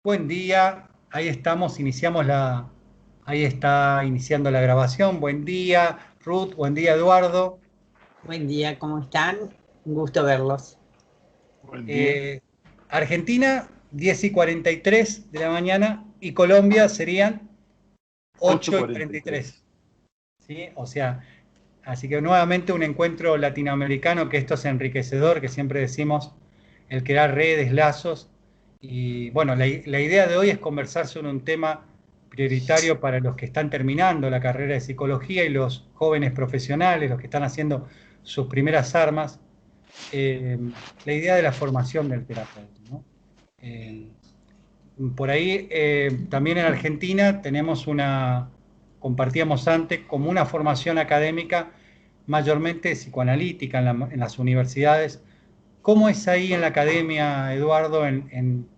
Buen día, ahí estamos, ahí está iniciando la grabación. Buen día, Ruth, buen día, Eduardo. Buen día, ¿cómo están? Un gusto verlos. Buen día. Eh, Argentina, 10:43 de la mañana y Colombia serían 8:43. 8:43. ¿Sí? O sea, así que nuevamente un encuentro latinoamericano, que esto es enriquecedor, que siempre decimos, el crear redes, lazos. Y bueno, la idea de hoy es conversar sobre un tema prioritario para los que están terminando la carrera de psicología y los jóvenes profesionales, los que están haciendo sus primeras armas, eh, la idea de la formación del terapeuta, ¿no? Eh, por ahí, también en Argentina compartíamos antes, como una formación académica mayormente psicoanalítica en las universidades. ¿Cómo es ahí en la academia, Eduardo, en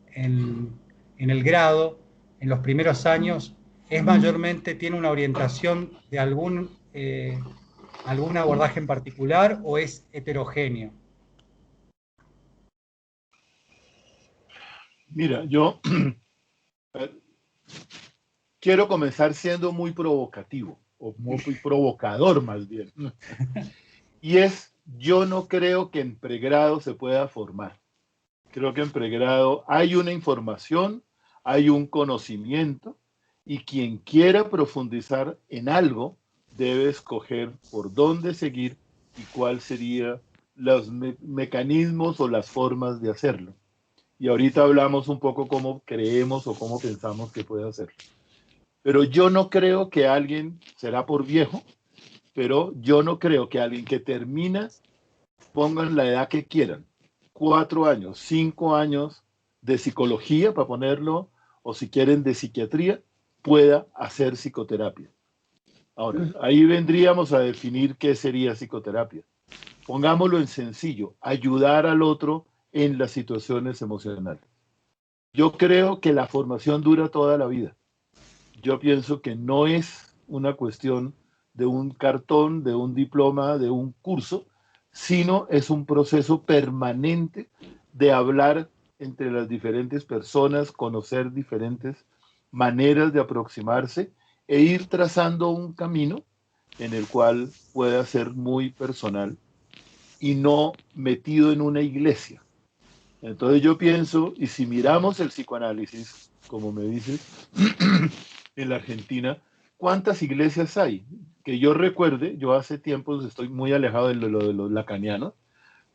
el grado, en los primeros años? ¿Es mayormente, tiene una orientación de algún abordaje en particular o es heterogéneo? Mira, yo quiero comenzar siendo muy provocativo, o muy provocador más bien. Y yo no creo que en pregrado se pueda formar. Creo que en pregrado hay una información, hay un conocimiento, y quien quiera profundizar en algo debe escoger por dónde seguir y cuál serían los mecanismos o las formas de hacerlo. Y ahorita hablamos un poco cómo creemos o cómo pensamos que puede hacerlo. Pero yo no creo que alguien, será por viejo, pero yo no creo que alguien que termina, pongan la edad que quieran, 4 años, 5 años de psicología, para ponerlo, o si quieren de psiquiatría, pueda hacer psicoterapia. Ahora, ahí vendríamos a definir qué sería psicoterapia. Pongámoslo en sencillo, ayudar al otro en las situaciones emocionales. Yo creo que la formación dura toda la vida. Yo pienso que no es una cuestión de un cartón, de un diploma, de un curso, sino es un proceso permanente de hablar entre las diferentes personas, conocer diferentes maneras de aproximarse e ir trazando un camino en el cual pueda ser muy personal y no metido en una iglesia. Entonces yo pienso, y si miramos el psicoanálisis, como me dices, en la Argentina, ¿cuántas iglesias hay? Que yo recuerde, yo hace tiempo estoy muy alejado de lo de los lacanianos,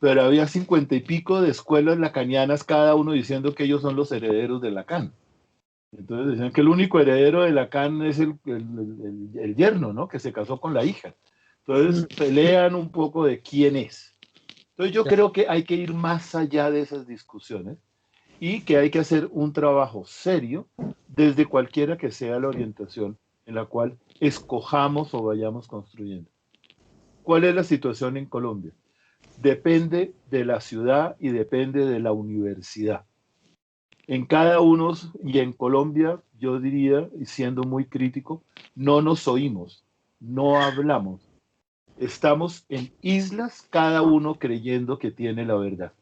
pero había 50 y pico de escuelas lacanianas, cada uno diciendo que ellos son los herederos de Lacan. Entonces decían que el único heredero de Lacan es el yerno, ¿no? Que se casó con la hija. Entonces pelean un poco de quién es. Entonces yo creo que hay que ir más allá de esas discusiones y que hay que hacer un trabajo serio desde cualquiera que sea la orientación en la cual escojamos o vayamos construyendo. ¿Cuál es la situación en Colombia? Depende de la ciudad y depende de la universidad. En cada uno, y en Colombia, yo diría, y siendo muy crítico, no nos oímos, no hablamos. Estamos en islas, cada uno creyendo que tiene la verdad.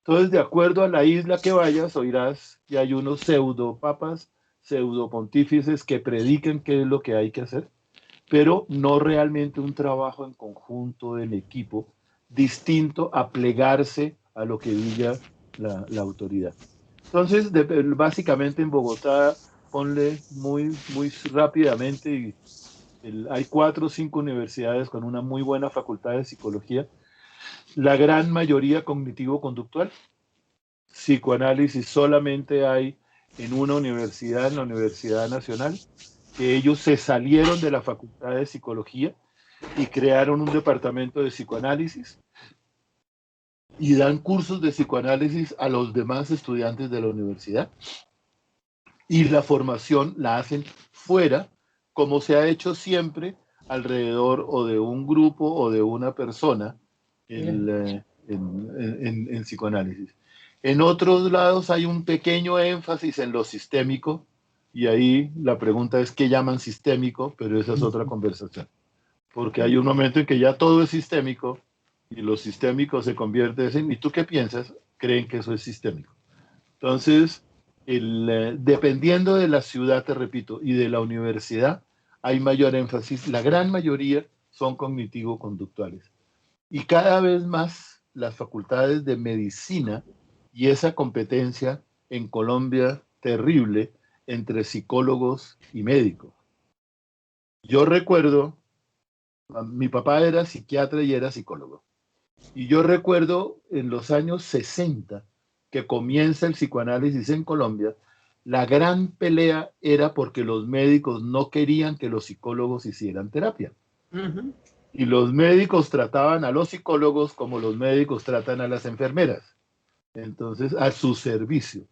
Entonces, de acuerdo a la isla que vayas, oirás que hay unos pseudo papas, pseudo pontífices que predican qué es lo que hay que hacer, pero no realmente un trabajo en conjunto, en equipo, distinto a plegarse a lo que diga la autoridad. Entonces, básicamente en Bogotá, ponle muy rápidamente, hay 4 o 5 universidades con una muy buena facultad de psicología, la gran mayoría cognitivo-conductual. Psicoanálisis solamente hay en una universidad, en la Universidad Nacional, que ellos se salieron de la Facultad de Psicología y crearon un departamento de psicoanálisis y dan cursos de psicoanálisis a los demás estudiantes de la universidad. Y la formación la hacen fuera, como se ha hecho siempre, alrededor o de un grupo o de una persona en psicoanálisis. En otros lados hay un pequeño énfasis en lo sistémico, y ahí la pregunta es qué llaman sistémico, pero esa es otra conversación. Porque hay un momento en que ya todo es sistémico y lo sistémico se convierte en, ¿y tú qué piensas? Creen que eso es sistémico. Entonces, dependiendo de la ciudad, te repito, y de la universidad, hay mayor énfasis. La gran mayoría son cognitivo-conductuales. Y cada vez más las facultades de medicina y esa competencia en Colombia terrible entre psicólogos y médicos. Yo recuerdo, mi papá era psiquiatra y era psicólogo. Y yo recuerdo en los años 60 que comienza el psicoanálisis en Colombia, la gran pelea era porque los médicos no querían que los psicólogos hicieran terapia. Uh-huh. Y los médicos trataban a los psicólogos como los médicos tratan a las enfermeras. Entonces, a su servicio.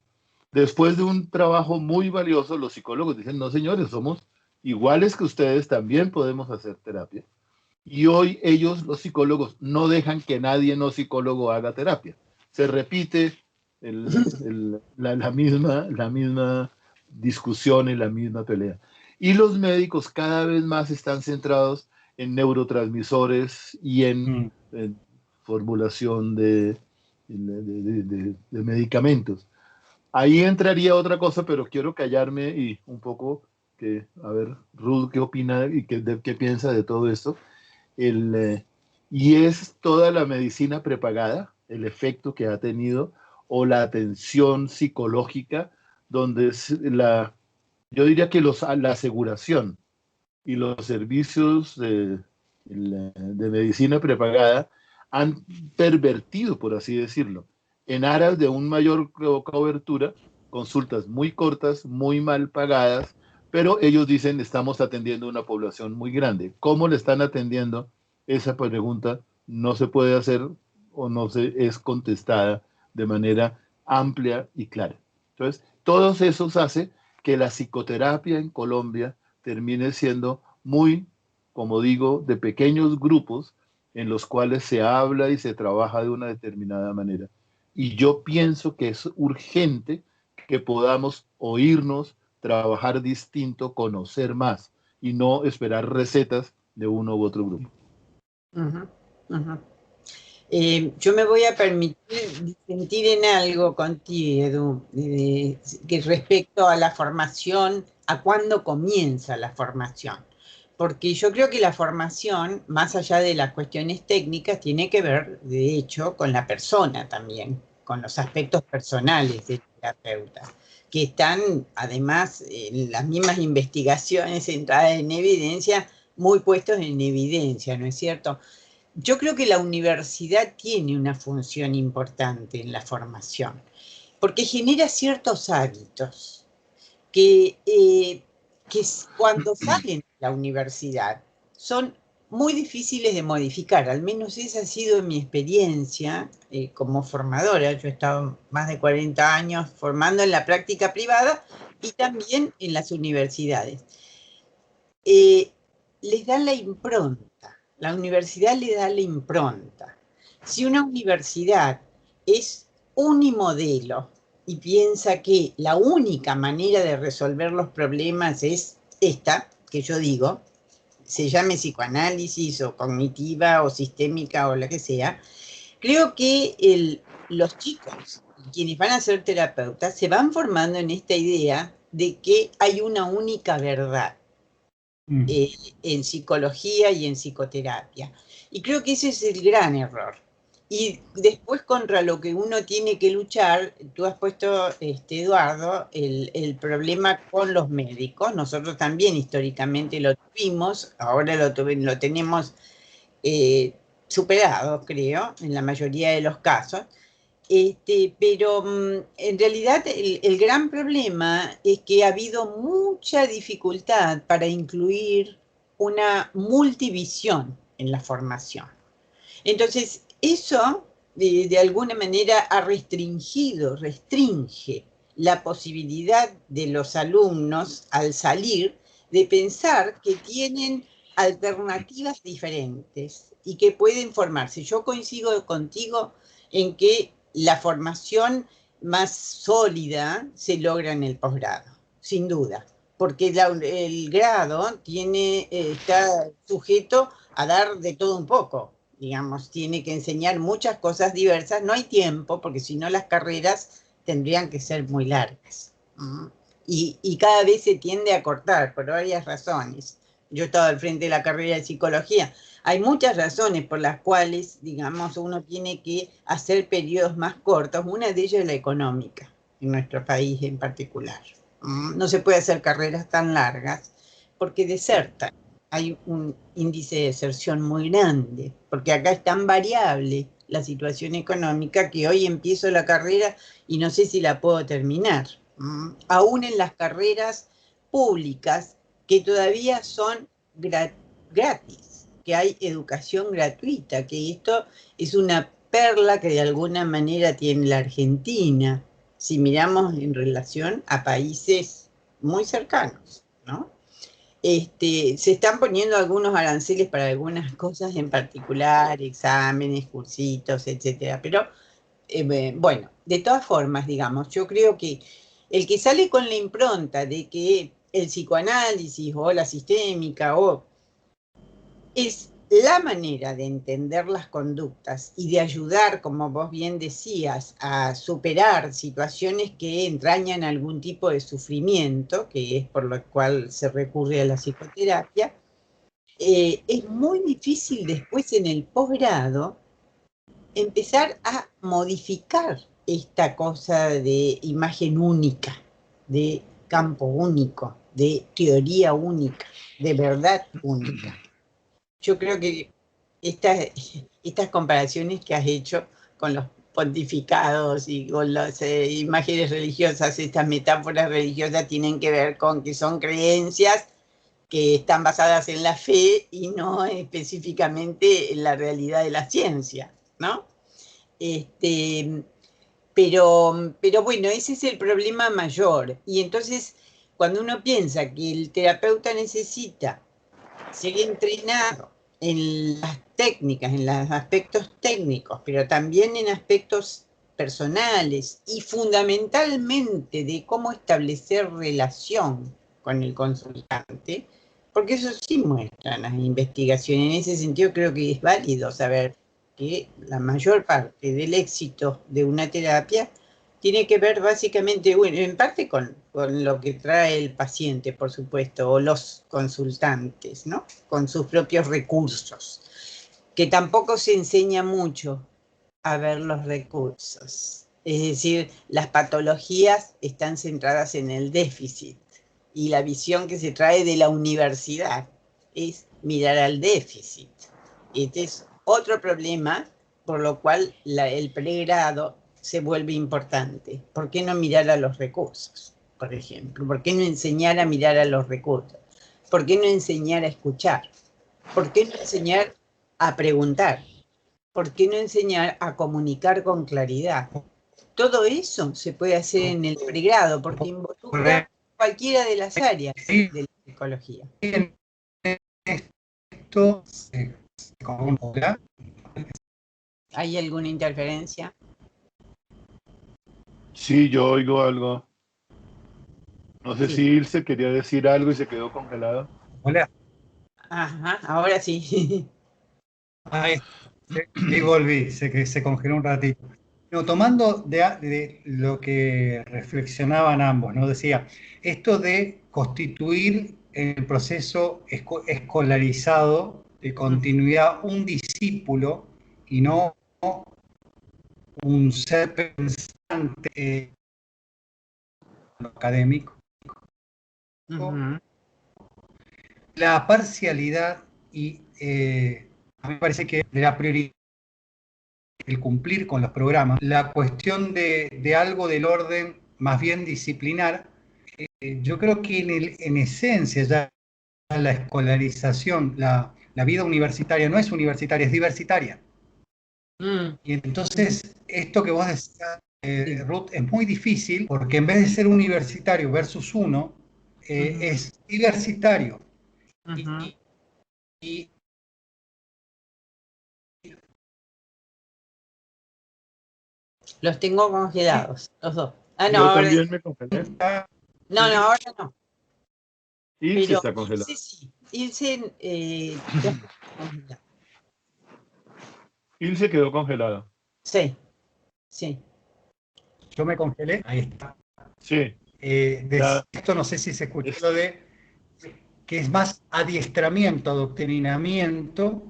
Después de un trabajo muy valioso, los psicólogos dicen, no señores, somos iguales que ustedes, también podemos hacer terapia. Y hoy ellos, los psicólogos, no dejan que nadie no psicólogo haga terapia. Se repite la misma discusión y la misma pelea. Y los médicos cada vez más están centrados en neurotransmisores y en formulación de medicamentos. Ahí entraría otra cosa, pero quiero callarme y un poco, a ver, Ruth, ¿qué opina y qué piensa de todo esto? Y es toda la medicina prepagada, el efecto que ha tenido, o la atención psicológica, donde yo diría que la aseguración y los servicios de medicina prepagada han pervertido, por así decirlo, en aras de una mayor cobertura, consultas muy cortas, muy mal pagadas, pero ellos dicen, estamos atendiendo a una población muy grande. ¿Cómo le están atendiendo? Esa pregunta no se puede hacer o no es contestada de manera amplia y clara. Entonces, todos esos hace que la psicoterapia en Colombia termine siendo muy, como digo, de pequeños grupos en los cuales se habla y se trabaja de una determinada manera. Y yo pienso que es urgente que podamos oírnos, trabajar distinto, conocer más y no esperar recetas de uno u otro grupo. Uh-huh, uh-huh. Yo me voy a permitir disentir en algo contigo, Edu, que respecto a la formación, a cuándo comienza la formación. Porque yo creo que la formación, más allá de las cuestiones técnicas, tiene que ver, de hecho, con la persona también, con los aspectos personales del terapeuta, que están, además, en las mismas investigaciones centradas en evidencia, muy puestos en evidencia, ¿no es cierto? Yo creo que la universidad tiene una función importante en la formación, porque genera ciertos hábitos que cuando salen de la universidad son muy difíciles de modificar, al menos esa ha sido mi experiencia como formadora. Yo he estado más de 40 años formando en la práctica privada y también en las universidades. Les dan la impronta, la universidad le da la impronta. Si una universidad es unimodelo y piensa que la única manera de resolver los problemas es esta, que yo digo, se llame psicoanálisis o cognitiva o sistémica o la que sea, creo que los chicos, quienes van a ser terapeutas, se van formando en esta idea de que hay una única verdad en psicología y en psicoterapia. Y creo que ese es el gran error. Y después contra lo que uno tiene que luchar, tú has puesto, Eduardo, el problema con los médicos. Nosotros también históricamente lo tuvimos, ahora lo tenemos superado, creo, en la mayoría de los casos. Pero en realidad el gran problema es que ha habido mucha dificultad para incluir una multivisión en la formación. Entonces, eso de alguna manera restringe la posibilidad de los alumnos al salir de pensar que tienen alternativas diferentes y que pueden formarse. Yo coincido contigo en que la formación más sólida se logra en el posgrado, sin duda, porque el grado está sujeto a dar de todo un poco, digamos, tiene que enseñar muchas cosas diversas, no hay tiempo, porque si no las carreras tendrían que ser muy largas. Y cada vez se tiende a cortar por varias razones. Yo he estado al frente de la carrera de psicología. Hay muchas razones por las cuales, digamos, uno tiene que hacer periodos más cortos. Una de ellas es la económica, en nuestro país en particular. No se puede hacer carreras tan largas porque desertan. Hay un índice de deserción muy grande, porque acá es tan variable la situación económica que hoy empiezo la carrera y no sé si la puedo terminar. Aún en las carreras públicas que todavía son gratis, que hay educación gratuita, que esto es una perla que de alguna manera tiene la Argentina, si miramos en relación a países muy cercanos, ¿no? Se están poniendo algunos aranceles para algunas cosas en particular, exámenes, cursitos, etcétera, pero bueno, de todas formas, digamos, yo creo que el que sale con la impronta de que el psicoanálisis o la sistémica es la manera de entender las conductas y de ayudar, como vos bien decías, a superar situaciones que entrañan algún tipo de sufrimiento, que es por lo cual se recurre a la psicoterapia, es muy difícil después en el posgrado empezar a modificar esta cosa de imagen única, de campo único, de teoría única, de verdad única. Yo creo que estas comparaciones que has hecho con los pontificados y con las imágenes religiosas, estas metáforas religiosas tienen que ver con que son creencias que están basadas en la fe y no específicamente en la realidad de la ciencia, ¿no? Pero bueno, ese es el problema mayor. Y entonces, cuando uno piensa que el terapeuta necesita ser entrenado en las técnicas, en los aspectos técnicos, pero también en aspectos personales y fundamentalmente de cómo establecer relación con el consultante, porque eso sí muestran las investigaciones. En ese sentido creo que es válido saber que la mayor parte del éxito de una terapia tiene que ver básicamente, bueno, en parte con lo que trae el paciente, por supuesto, o los consultantes, ¿no? Con sus propios recursos, que tampoco se enseña mucho a ver los recursos. Es decir, las patologías están centradas en el déficit y la visión que se trae de la universidad es mirar al déficit. Este es otro problema por lo cual el pregrado se vuelve importante. ¿Por qué no mirar a los recursos, por ejemplo? ¿Por qué no enseñar a mirar a los recursos? ¿Por qué no enseñar a escuchar? ¿Por qué no enseñar a preguntar? ¿Por qué no enseñar a comunicar con claridad? Todo eso se puede hacer en el pregrado porque involucra cualquiera de las áreas de la psicología. Esto, ¿Hay alguna interferencia? Sí, yo oigo algo. No sé Sí. si Ilse quería decir algo y se quedó congelado. Hola. Ajá, ahora sí. Ahí volví, se congeló un ratito. No, tomando de lo que reflexionaban ambos, ¿no? Decía, esto de constituir el proceso escolarizado de continuidad un discípulo y no un ser pensante académico. Uh-huh. La parcialidad y a mí me parece que de la prioridad el cumplir con los programas, la cuestión de algo del orden más bien disciplinar, yo creo que en esencia ya la escolarización, la vida universitaria no es universitaria, es diversitaria. Y entonces, esto que vos decías, Ruth, es muy difícil porque en vez de ser universitario versus uno, es diversitario. Y, y, Los tengo congelados, los dos. Ah, no, Yo ahora también me congelé. no, ahora no. Ilse Pero está congelada. Ilse sí. Ilse congelado. Ilse quedó congelada. Sí, sí. yo me congelé, ahí está. Sí. Ya, esto no sé si se escuchó lo de que es más adiestramiento, adoctrinamiento,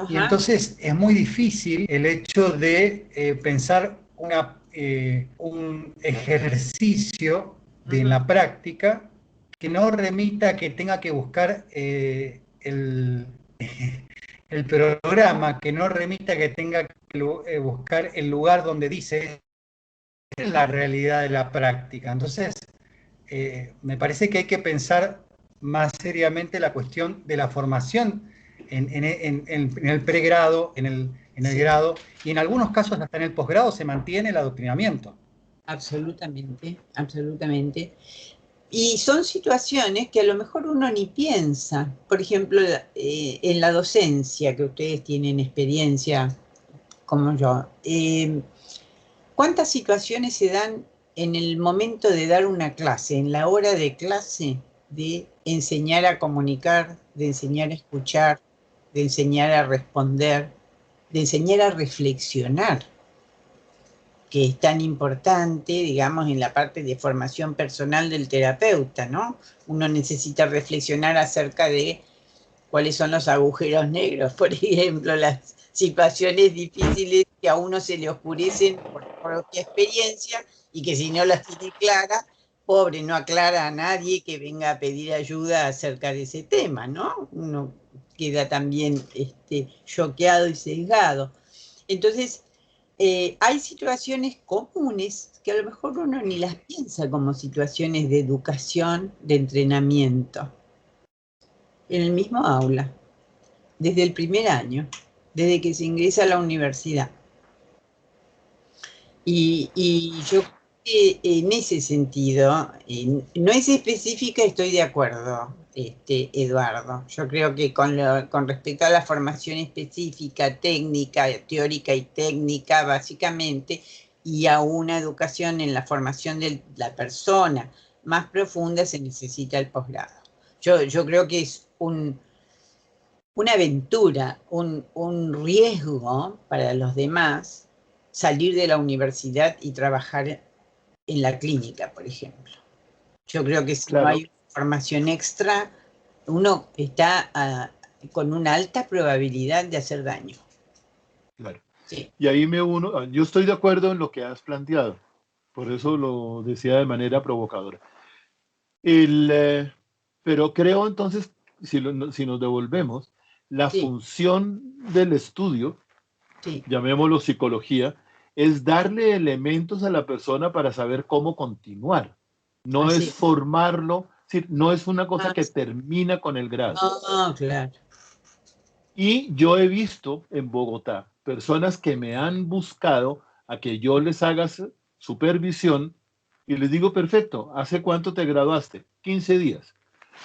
y Ajá, entonces es muy difícil el hecho de pensar un ejercicio en ujú, la práctica que no remita, que tenga que buscar el programa, que no remita, que tenga que buscar el lugar donde dice la realidad de la práctica. Entonces, me parece que hay que pensar más seriamente la cuestión de la formación en el pregrado, en el sí, grado, y en algunos casos hasta en el posgrado se mantiene el adoctrinamiento. absolutamente, absolutamente. Y son situaciones que a lo mejor uno ni piensa. Por ejemplo, en la docencia, que ustedes tienen experiencia como yo, ¿cuántas situaciones se dan en el momento de dar una clase, en la hora de clase, de enseñar a comunicar, de enseñar a escuchar, de enseñar a responder, de enseñar a reflexionar, que es tan importante, digamos, en la parte de formación personal del terapeuta, ¿no? Uno necesita reflexionar acerca de cuáles son los agujeros negros, por ejemplo, las situaciones difíciles que a uno se le oscurecen por propia experiencia y que si no las tiene claras, pobre, no aclara a nadie que venga a pedir ayuda acerca de ese tema, ¿no? Uno queda también choqueado y sesgado. Entonces, hay situaciones comunes que a lo mejor uno ni las piensa como situaciones de educación, de entrenamiento, en el mismo aula, desde el primer año, desde que se ingresa a la universidad. Y yo creo que en ese sentido, no es específica, estoy de acuerdo, Eduardo. Yo creo que con respecto a la formación específica, técnica, teórica y técnica, básicamente, y a una educación en la formación de la persona más profunda, se necesita el posgrado. Yo creo que es una aventura, un riesgo para los demás salir de la universidad y trabajar en la clínica, por ejemplo. Yo creo que si no claro, hay formación extra, uno está con una alta probabilidad de hacer daño. claro. Sí, Y ahí me uno, yo estoy de acuerdo en lo que has planteado, por eso lo decía de manera provocadora. El, pero creo entonces, si nos devolvemos, la sí, función del estudio, sí, llamémoslo psicología, es darle elementos a la persona para saber cómo continuar. No es así. formarlo, es decir, no es una cosa Ah, que termina con el grado. no, claro. Y yo he visto en Bogotá personas que me han buscado a que yo les haga supervisión y les digo, perfecto, ¿hace cuánto te graduaste? 15 días.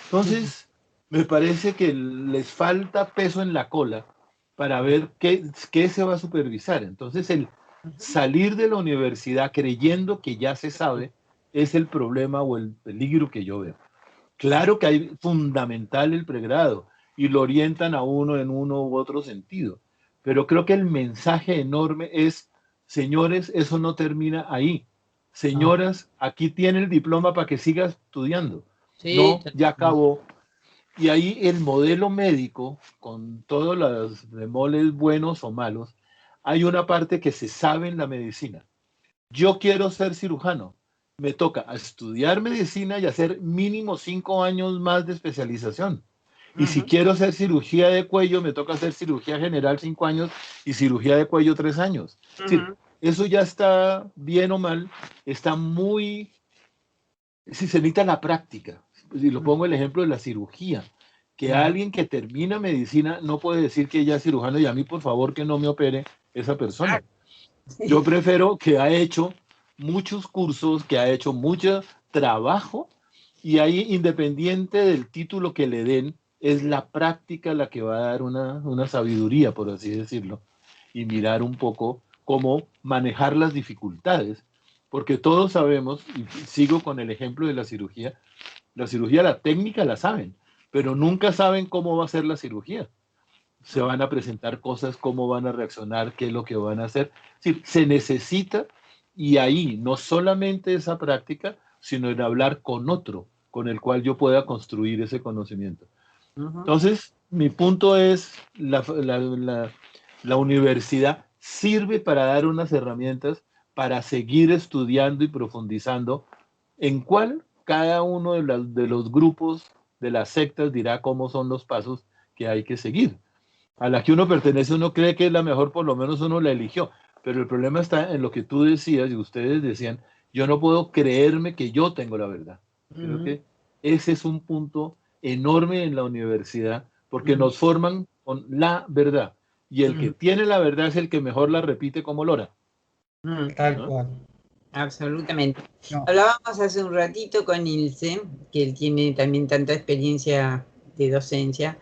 Entonces, me parece que les falta peso en la cola para ver qué se va a supervisar. Entonces, el salir de la universidad creyendo que ya se sabe es el problema o el peligro que yo veo. Claro que hay fundamental el pregrado y lo orientan a uno en uno u otro sentido, pero creo que el mensaje enorme es, señores, eso no termina ahí. No. Señoras, aquí tiene el diploma para que siga estudiando. Sí, No, ya acabó. Y ahí el modelo médico, con todos los bemoles buenos o malos, hay una parte que se sabe en la medicina. Yo quiero ser cirujano. Me toca estudiar medicina y hacer mínimo 5 años más de especialización. Y si ujú, quiero hacer cirugía de cuello, me toca hacer cirugía general 5 años y cirugía de cuello 3 años. Es decir, ujú, eso ya está bien o mal, está muy, si se necesita la práctica. Si lo pongo el ejemplo de la cirugía, que ujú. alguien que termina medicina no puede decir que ya es cirujano y a mí por favor que no me opere esa persona. Claro. Yo prefiero que ha hecho muchos cursos, que ha hecho mucho trabajo y ahí, independiente del título que le den, es la práctica la que va a dar una sabiduría, por así decirlo, y mirar un poco cómo manejar las dificultades, porque todos sabemos, y sigo con el ejemplo de la cirugía, la técnica la saben, pero nunca saben cómo va a ser la cirugía. Se van a presentar cosas, cómo van a reaccionar, qué es lo que van a hacer. Es decir, se necesita, y ahí no solamente esa práctica, sino en hablar con otro, con el cual yo pueda construir ese conocimiento. Entonces, mi punto es, la universidad sirve para dar unas herramientas para seguir estudiando y profundizando en cuál cada uno de los grupos, de las sectas, dirá cómo son los pasos que hay que seguir. A la que uno pertenece, uno cree que es la mejor, por lo menos uno la eligió. Pero el problema está en lo que tú decías y ustedes decían, yo no puedo creerme que yo tengo la verdad. Creo que ese es un punto enorme en la universidad, porque nos forman con la verdad. Y el que tiene la verdad es el que mejor la repite como lora. Tal cual. Absolutamente. No. Hablábamos hace un ratito con Ilse, que él tiene también tanta experiencia de docencia,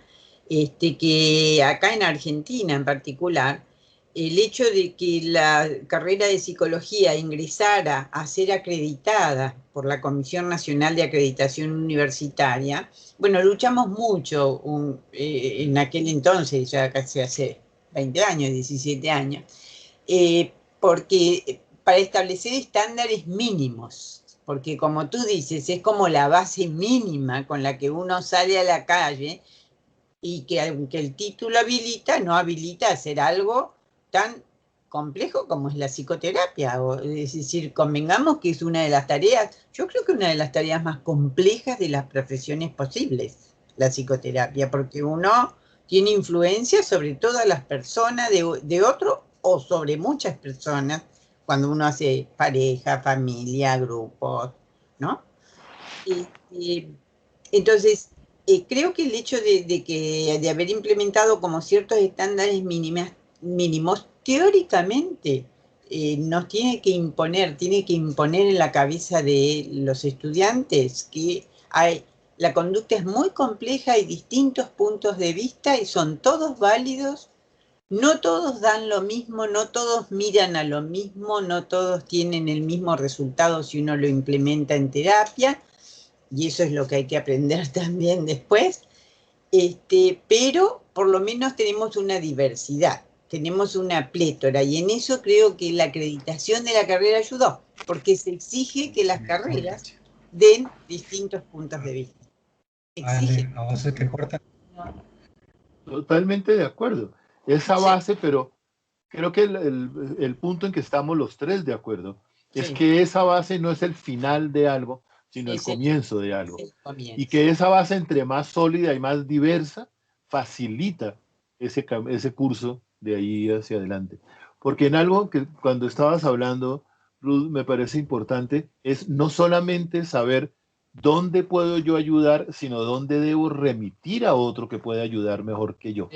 que acá en Argentina en particular, el hecho de que la carrera de psicología ingresara a ser acreditada por la Comisión Nacional de Acreditación Universitaria, bueno, luchamos mucho en aquel entonces, ya casi hace 20 años, 17 años, porque para establecer estándares mínimos, porque como tú dices, es como la base mínima con la que uno sale a la calle y que aunque el título habilita, no habilita a hacer algo tan complejo como es la psicoterapia. Es decir, convengamos que es una de las tareas, yo creo que una de las tareas más complejas de las profesiones posibles, la psicoterapia, porque uno tiene influencia sobre todas las personas de otro o sobre muchas personas cuando uno hace pareja, familia, grupos, ¿no? Entonces, creo que el hecho de haber implementado como ciertos estándares mínimos, teóricamente nos tiene que imponer en la cabeza de los estudiantes que la conducta es muy compleja, hay distintos puntos de vista y son todos válidos. No todos dan lo mismo, no todos miran a lo mismo, no todos tienen el mismo resultado si uno lo implementa en terapia, y eso es lo que hay que aprender también después, pero por lo menos tenemos una diversidad, tenemos una plétora, y en eso creo que la acreditación de la carrera ayudó, porque se exige que las carreras den distintos puntos de vista. Exige. ¿A vos se te corta? Totalmente de acuerdo. Esa base, pero creo que el punto en que estamos los tres de acuerdo es que esa base no es el final de algo, sino el comienzo de algo. Y que esa base, entre más sólida y más diversa, facilita ese curso de ahí hacia adelante. Porque en algo que cuando estabas hablando, Ruth, me parece importante, es no solamente saber dónde puedo yo ayudar, sino dónde debo remitir a otro que pueda ayudar mejor que yo.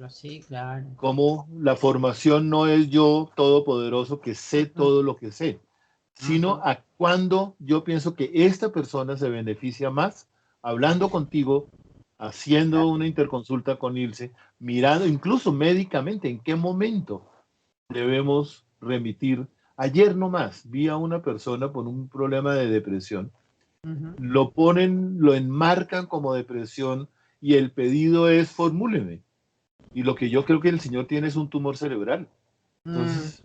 Sí, claro. Como la formación no es yo todopoderoso que sé todo lo que sé, sino a cuando yo pienso que esta persona se beneficia más hablando contigo, haciendo una interconsulta con Ilse, mirando incluso médicamente en qué momento debemos remitir. Ayer nomás vi a una persona con un problema de depresión, lo enmarcan como depresión y el pedido es formúleme. Y lo que yo creo que el señor tiene es un tumor cerebral. Entonces,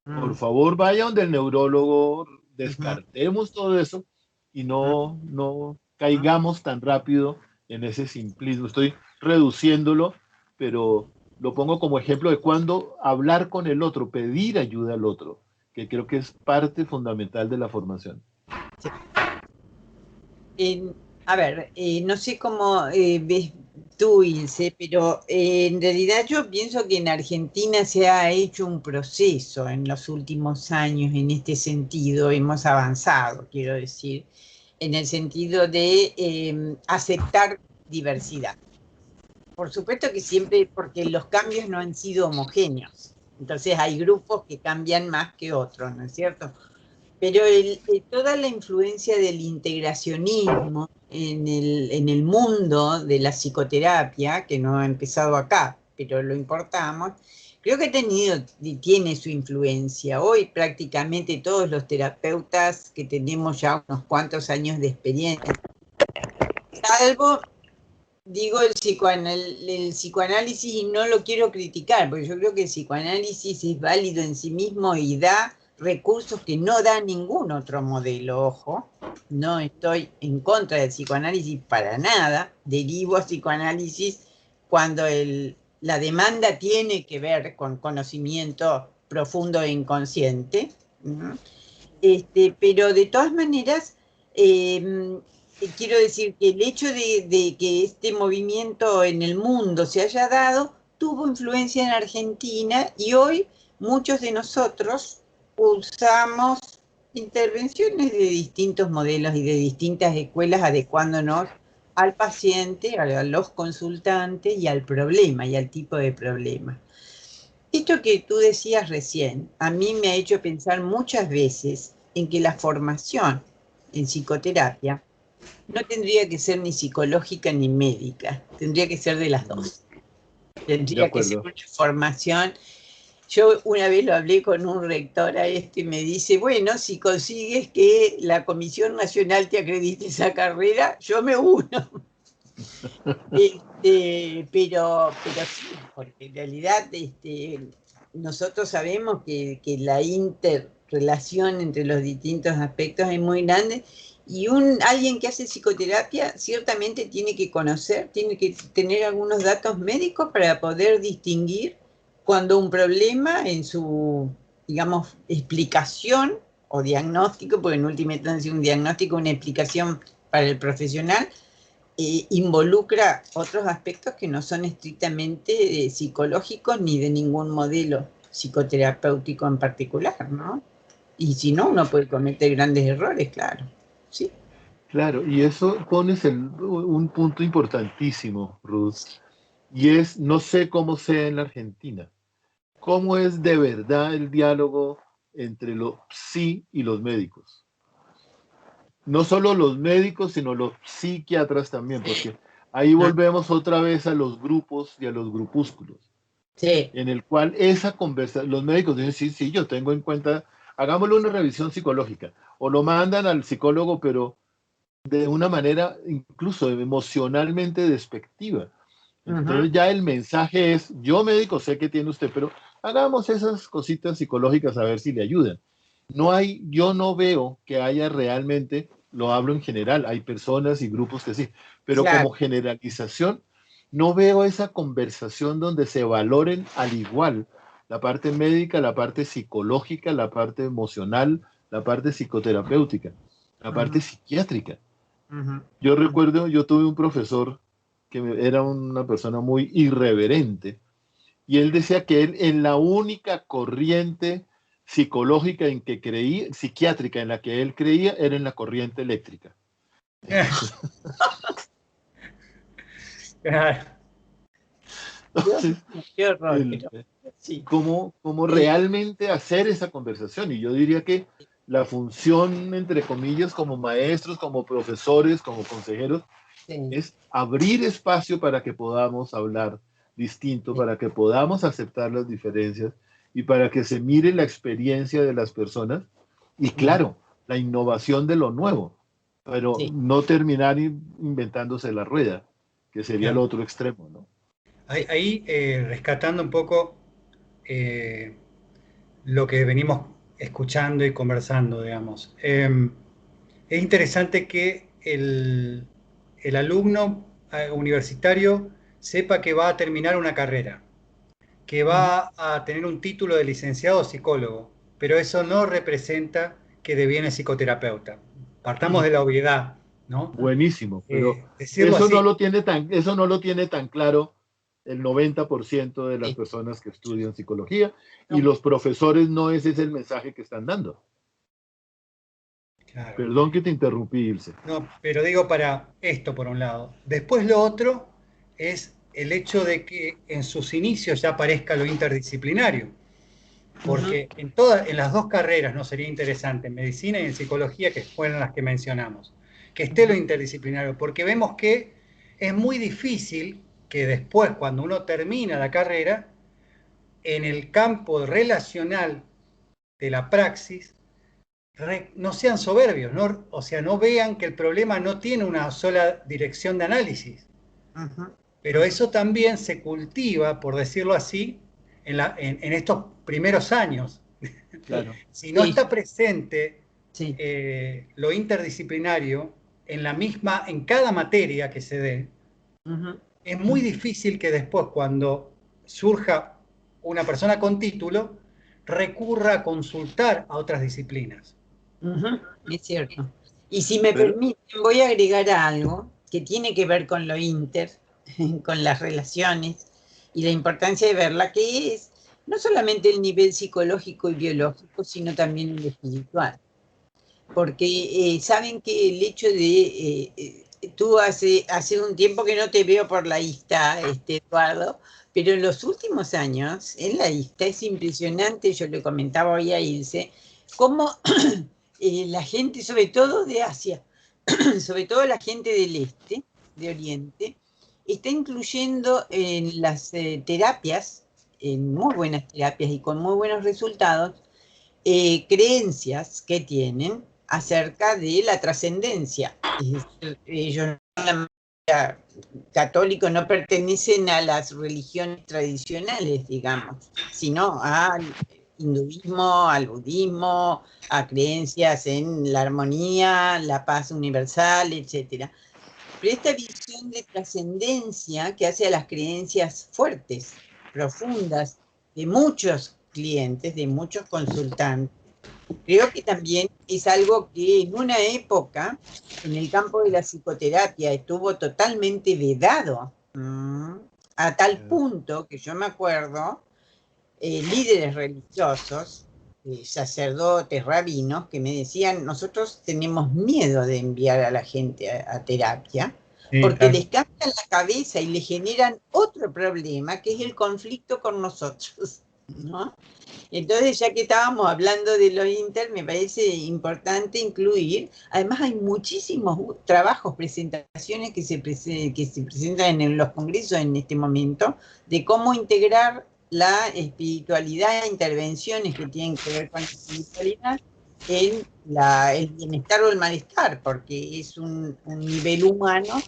por favor, vaya donde el neurólogo, descartemos todo eso y no caigamos tan rápido en ese simplismo. Estoy reduciéndolo, pero lo pongo como ejemplo de cuando hablar con el otro, pedir ayuda al otro, que creo que es parte fundamental de la formación. A ver, no sé cómo ves tú, Ilse, pero en realidad yo pienso que en Argentina se ha hecho un proceso en los últimos años en este sentido, hemos avanzado, quiero decir, en el sentido de aceptar diversidad. Por supuesto que siempre, porque los cambios no han sido homogéneos, entonces hay grupos que cambian más que otros, ¿no es cierto? Pero toda la influencia del integracionismo en el mundo de la psicoterapia, que no ha empezado acá, pero lo importamos, creo que tiene su influencia. Hoy prácticamente todos los terapeutas que tenemos ya unos cuantos años de experiencia, salvo, digo, el psicoanálisis, y no lo quiero criticar, porque yo creo que el psicoanálisis es válido en sí mismo y da recursos que no da ningún otro modelo, ojo, no estoy en contra del psicoanálisis para nada, derivo a psicoanálisis cuando la demanda tiene que ver con conocimiento profundo e inconsciente, ¿no? Pero de todas maneras, quiero decir que el hecho de que este movimiento en el mundo se haya dado, tuvo influencia en Argentina y hoy muchos de nosotros usamos intervenciones de distintos modelos y de distintas escuelas adecuándonos al paciente, a los consultantes y al problema y al tipo de problema. Esto que tú decías recién, a mí me ha hecho pensar muchas veces en que la formación en psicoterapia no tendría que ser ni psicológica ni médica, tendría que ser de las dos. Tendría que ser una formación. Yo una vez lo hablé con un rector a esto y me dice, bueno, si consigues que la Comisión Nacional te acredite esa carrera, yo me uno. Pero sí, porque en realidad nosotros sabemos que la interrelación entre los distintos aspectos es muy grande y alguien que hace psicoterapia ciertamente tiene que conocer, tiene que tener algunos datos médicos para poder distinguir cuando un problema en su, digamos, explicación o diagnóstico, porque en última instancia un diagnóstico, una explicación para el profesional, involucra otros aspectos que no son estrictamente psicológicos ni de ningún modelo psicoterapéutico en particular, ¿no? Y si no, uno puede cometer grandes errores, claro. Sí. Claro, y eso pones un punto importantísimo, Ruth, y es, no sé cómo sea en la Argentina, cómo es de verdad el diálogo entre los psi y los médicos. No solo los médicos, sino los psiquiatras también, porque ahí volvemos otra vez a los grupos y a los grupúsculos. Sí. En el cual esa conversación, los médicos dicen, sí, yo tengo en cuenta, hagámosle una revisión psicológica, o lo mandan al psicólogo, pero de una manera incluso emocionalmente despectiva. Entonces ya el mensaje es, yo médico sé que tiene usted, pero hagamos esas cositas psicológicas a ver si le ayudan. Yo no veo que haya realmente, lo hablo en general, hay personas y grupos que sí, pero claro, como generalización, no veo esa conversación donde se valoren al igual la parte médica, la parte psicológica, la parte emocional, la parte psicoterapéutica, la parte psiquiátrica. Yo recuerdo, yo tuve un profesor que era una persona muy irreverente y él decía que él en la única corriente psicológica en que creía, psiquiátrica en la que él creía, era en la corriente eléctrica. Entonces, qué horror, sí. ¿Cómo realmente hacer esa conversación? Y yo diría que la función, entre comillas, como maestros, como profesores, como consejeros, es abrir espacio para que podamos hablar distinto, para que podamos aceptar las diferencias y para que se mire la experiencia de las personas y claro, la innovación de lo nuevo, pero no terminar inventándose la rueda, que sería el otro extremo, ¿no? Ahí rescatando un poco lo que venimos escuchando y conversando, digamos. Es interesante que el alumno universitario sepa que va a terminar una carrera, que va a tener un título de licenciado psicólogo, pero eso no representa que deviene psicoterapeuta. Partamos de la obviedad, ¿no? Buenísimo, pero decirlo eso así. no lo tiene tan claro el 90% de las personas que estudian psicología y los profesores no ese es el mensaje que están dando. Claro. Perdón que te interrumpí, Ilse. No, pero digo para esto por un lado. Después lo otro es el hecho de que en sus inicios ya aparezca lo interdisciplinario. Porque en las dos carreras no sería interesante, en medicina y en psicología, que fueron las que mencionamos, que esté lo interdisciplinario, porque vemos que es muy difícil que después, cuando uno termina la carrera, en el campo relacional de la praxis, no sean soberbios, ¿no? O sea, no vean que el problema no tiene una sola dirección de análisis. Pero eso también se cultiva, por decirlo así, en estos primeros años. Claro. Si no está presente Sí. lo interdisciplinario en cada materia que se dé, es muy difícil que después, cuando surja una persona con título, recurra a consultar a otras disciplinas. Es cierto. Y si me Pero, permiten, voy a agregar algo que tiene que ver con lo inter, con las relaciones y la importancia de verla, que es no solamente el nivel psicológico y biológico, sino también el espiritual. Porque saben que el hecho de, tú hace un tiempo que no te veo por la ISTA, Eduardo, pero en los últimos años en la ISTA es impresionante, yo le comentaba hoy a Ilse, cómo la gente, sobre todo de Asia, sobre todo la gente del este, de Oriente, está incluyendo en las terapias, en muy buenas terapias y con muy buenos resultados, creencias que tienen acerca de la trascendencia. Es decir, ellos católicos no pertenecen a las religiones tradicionales, digamos, sino al hinduismo, al budismo, a creencias en la armonía, la paz universal, etcétera. Pero esta visión de trascendencia que hace a las creencias fuertes, profundas, de muchos clientes, de muchos consultantes, creo que también es algo que en una época, en el campo de la psicoterapia, estuvo totalmente vedado, a tal punto que yo me acuerdo, líderes religiosos, sacerdotes, rabinos, que me decían, nosotros tenemos miedo de enviar a la gente a terapia, Sí, porque claro. les cambian la cabeza y les generan otro problema, que es el conflicto con nosotros, ¿no? Entonces, ya que estábamos hablando de lo inter, me parece importante incluir, además hay muchísimos trabajos, presentaciones que se presentan en los congresos en este momento, de cómo integrar la espiritualidad, intervenciones que tienen que ver con la espiritualidad en el bienestar o el malestar, porque es un nivel humano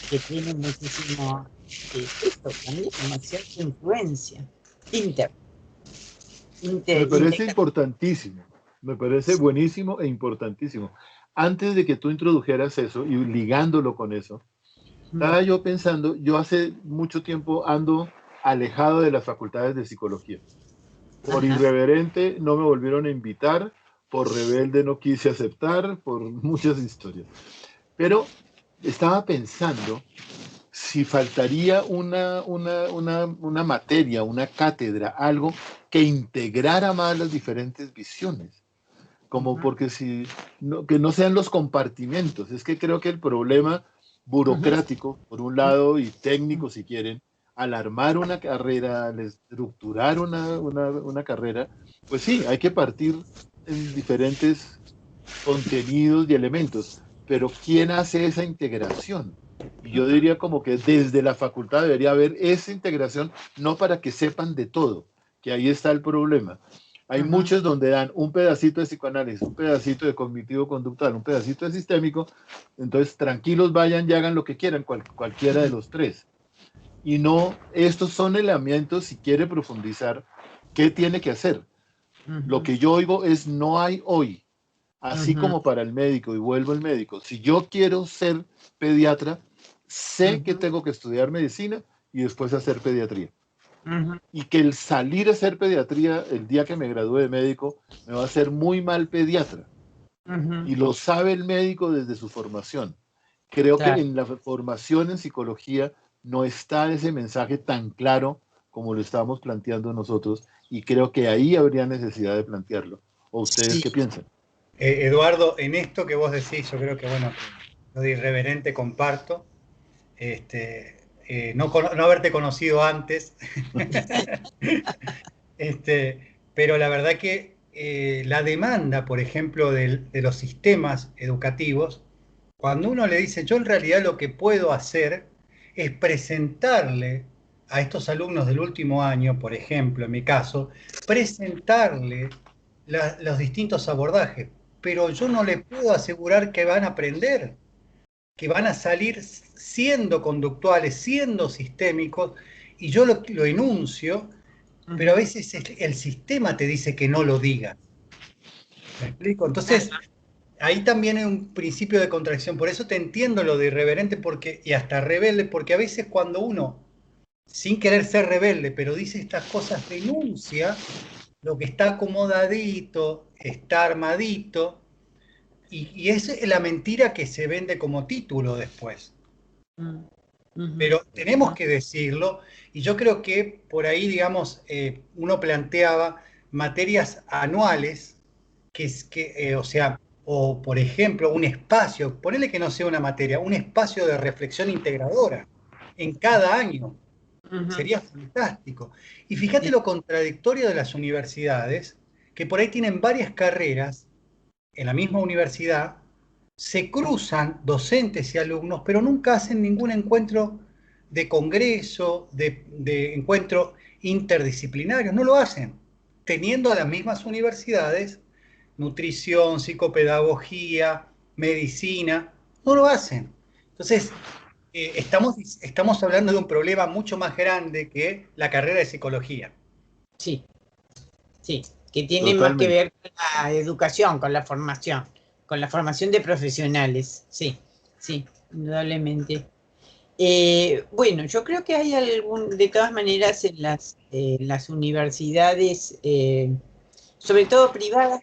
que tiene muchísimo, esto también, una cierta influencia. Inter. me parece Integral. importantísimo, me parece buenísimo e importantísimo. Antes de que tú introdujeras eso y ligándolo con eso, estaba yo pensando, yo hace mucho tiempo ando alejado de las facultades de psicología. Por Ajá. irreverente no me volvieron a invitar, por rebelde no quise aceptar, por muchas historias. Pero estaba pensando si faltaría una materia, una cátedra, algo que integrara más las diferentes visiones. Como porque si no, que no sean los compartimentos. Es que creo que el problema burocrático, por un lado, y técnico, si quieren, al armar una carrera, al estructurar una carrera, pues sí, hay que partir en diferentes contenidos y elementos, pero ¿quién hace esa integración? Y yo diría como que desde la facultad debería haber esa integración, no para que sepan de todo, que ahí está el problema. Hay muchos donde dan un pedacito de psicoanálisis, un pedacito de cognitivo-conductual, un pedacito de sistémico, entonces tranquilos vayan y hagan lo que quieran, cualquiera de los tres. Y no, estos son elementos, si quiere profundizar, ¿qué tiene que hacer? Lo que yo oigo es no hay hoy, así como para el médico, y vuelvo al médico. Si yo quiero ser pediatra, sé que tengo que estudiar medicina y después hacer pediatría. Y que el salir a hacer pediatría el día que me gradúe de médico me va a hacer muy mal pediatra. Y lo sabe el médico desde su formación. Creo que Claro. en la formación en psicología no está ese mensaje tan claro como lo estamos planteando nosotros, y creo que ahí habría necesidad de plantearlo. ¿O ustedes Sí. qué piensan? Eduardo, en esto que vos decís, yo creo que, bueno, lo de irreverente comparto. No haberte conocido antes, pero la verdad que la demanda, por ejemplo, de los sistemas educativos, cuando uno le dice, yo en realidad lo que puedo hacer es presentarle a estos alumnos del último año, por ejemplo, en mi caso, presentarle los distintos abordajes, pero yo no le puedo asegurar que van a aprender, que van a salir siendo conductuales, siendo sistémicos, y yo lo enuncio, pero a veces el sistema te dice que no lo digas. ¿Me explico? Entonces, ahí también hay un principio de contradicción. Por eso te entiendo lo de irreverente porque, y hasta rebelde, porque a veces cuando uno, sin querer ser rebelde, pero dice estas cosas, denuncia lo que está acomodadito, está armadito, y es la mentira que se vende como título después. Mm, ujú, Pero tenemos que decirlo, y yo creo que por ahí, digamos, uno planteaba materias anuales, o sea, o por ejemplo, un espacio, ponele que no sea una materia, un espacio de reflexión integradora en cada año. ujú. Sería fantástico. Y fíjate Sí, lo contradictorio de las universidades, que por ahí tienen varias carreras en la misma universidad, se cruzan docentes y alumnos, pero nunca hacen ningún encuentro de congreso, de encuentro interdisciplinario, no lo hacen, teniendo a las mismas universidades, nutrición, psicopedagogía, medicina, no lo hacen. Entonces, estamos hablando de un problema mucho más grande que la carrera de psicología. sí, sí, que tiene más que Totalmente. ver con la educación, con la formación de profesionales, sí, sí, indudablemente. Bueno, yo creo que hay de todas maneras en las universidades, sobre todo privadas,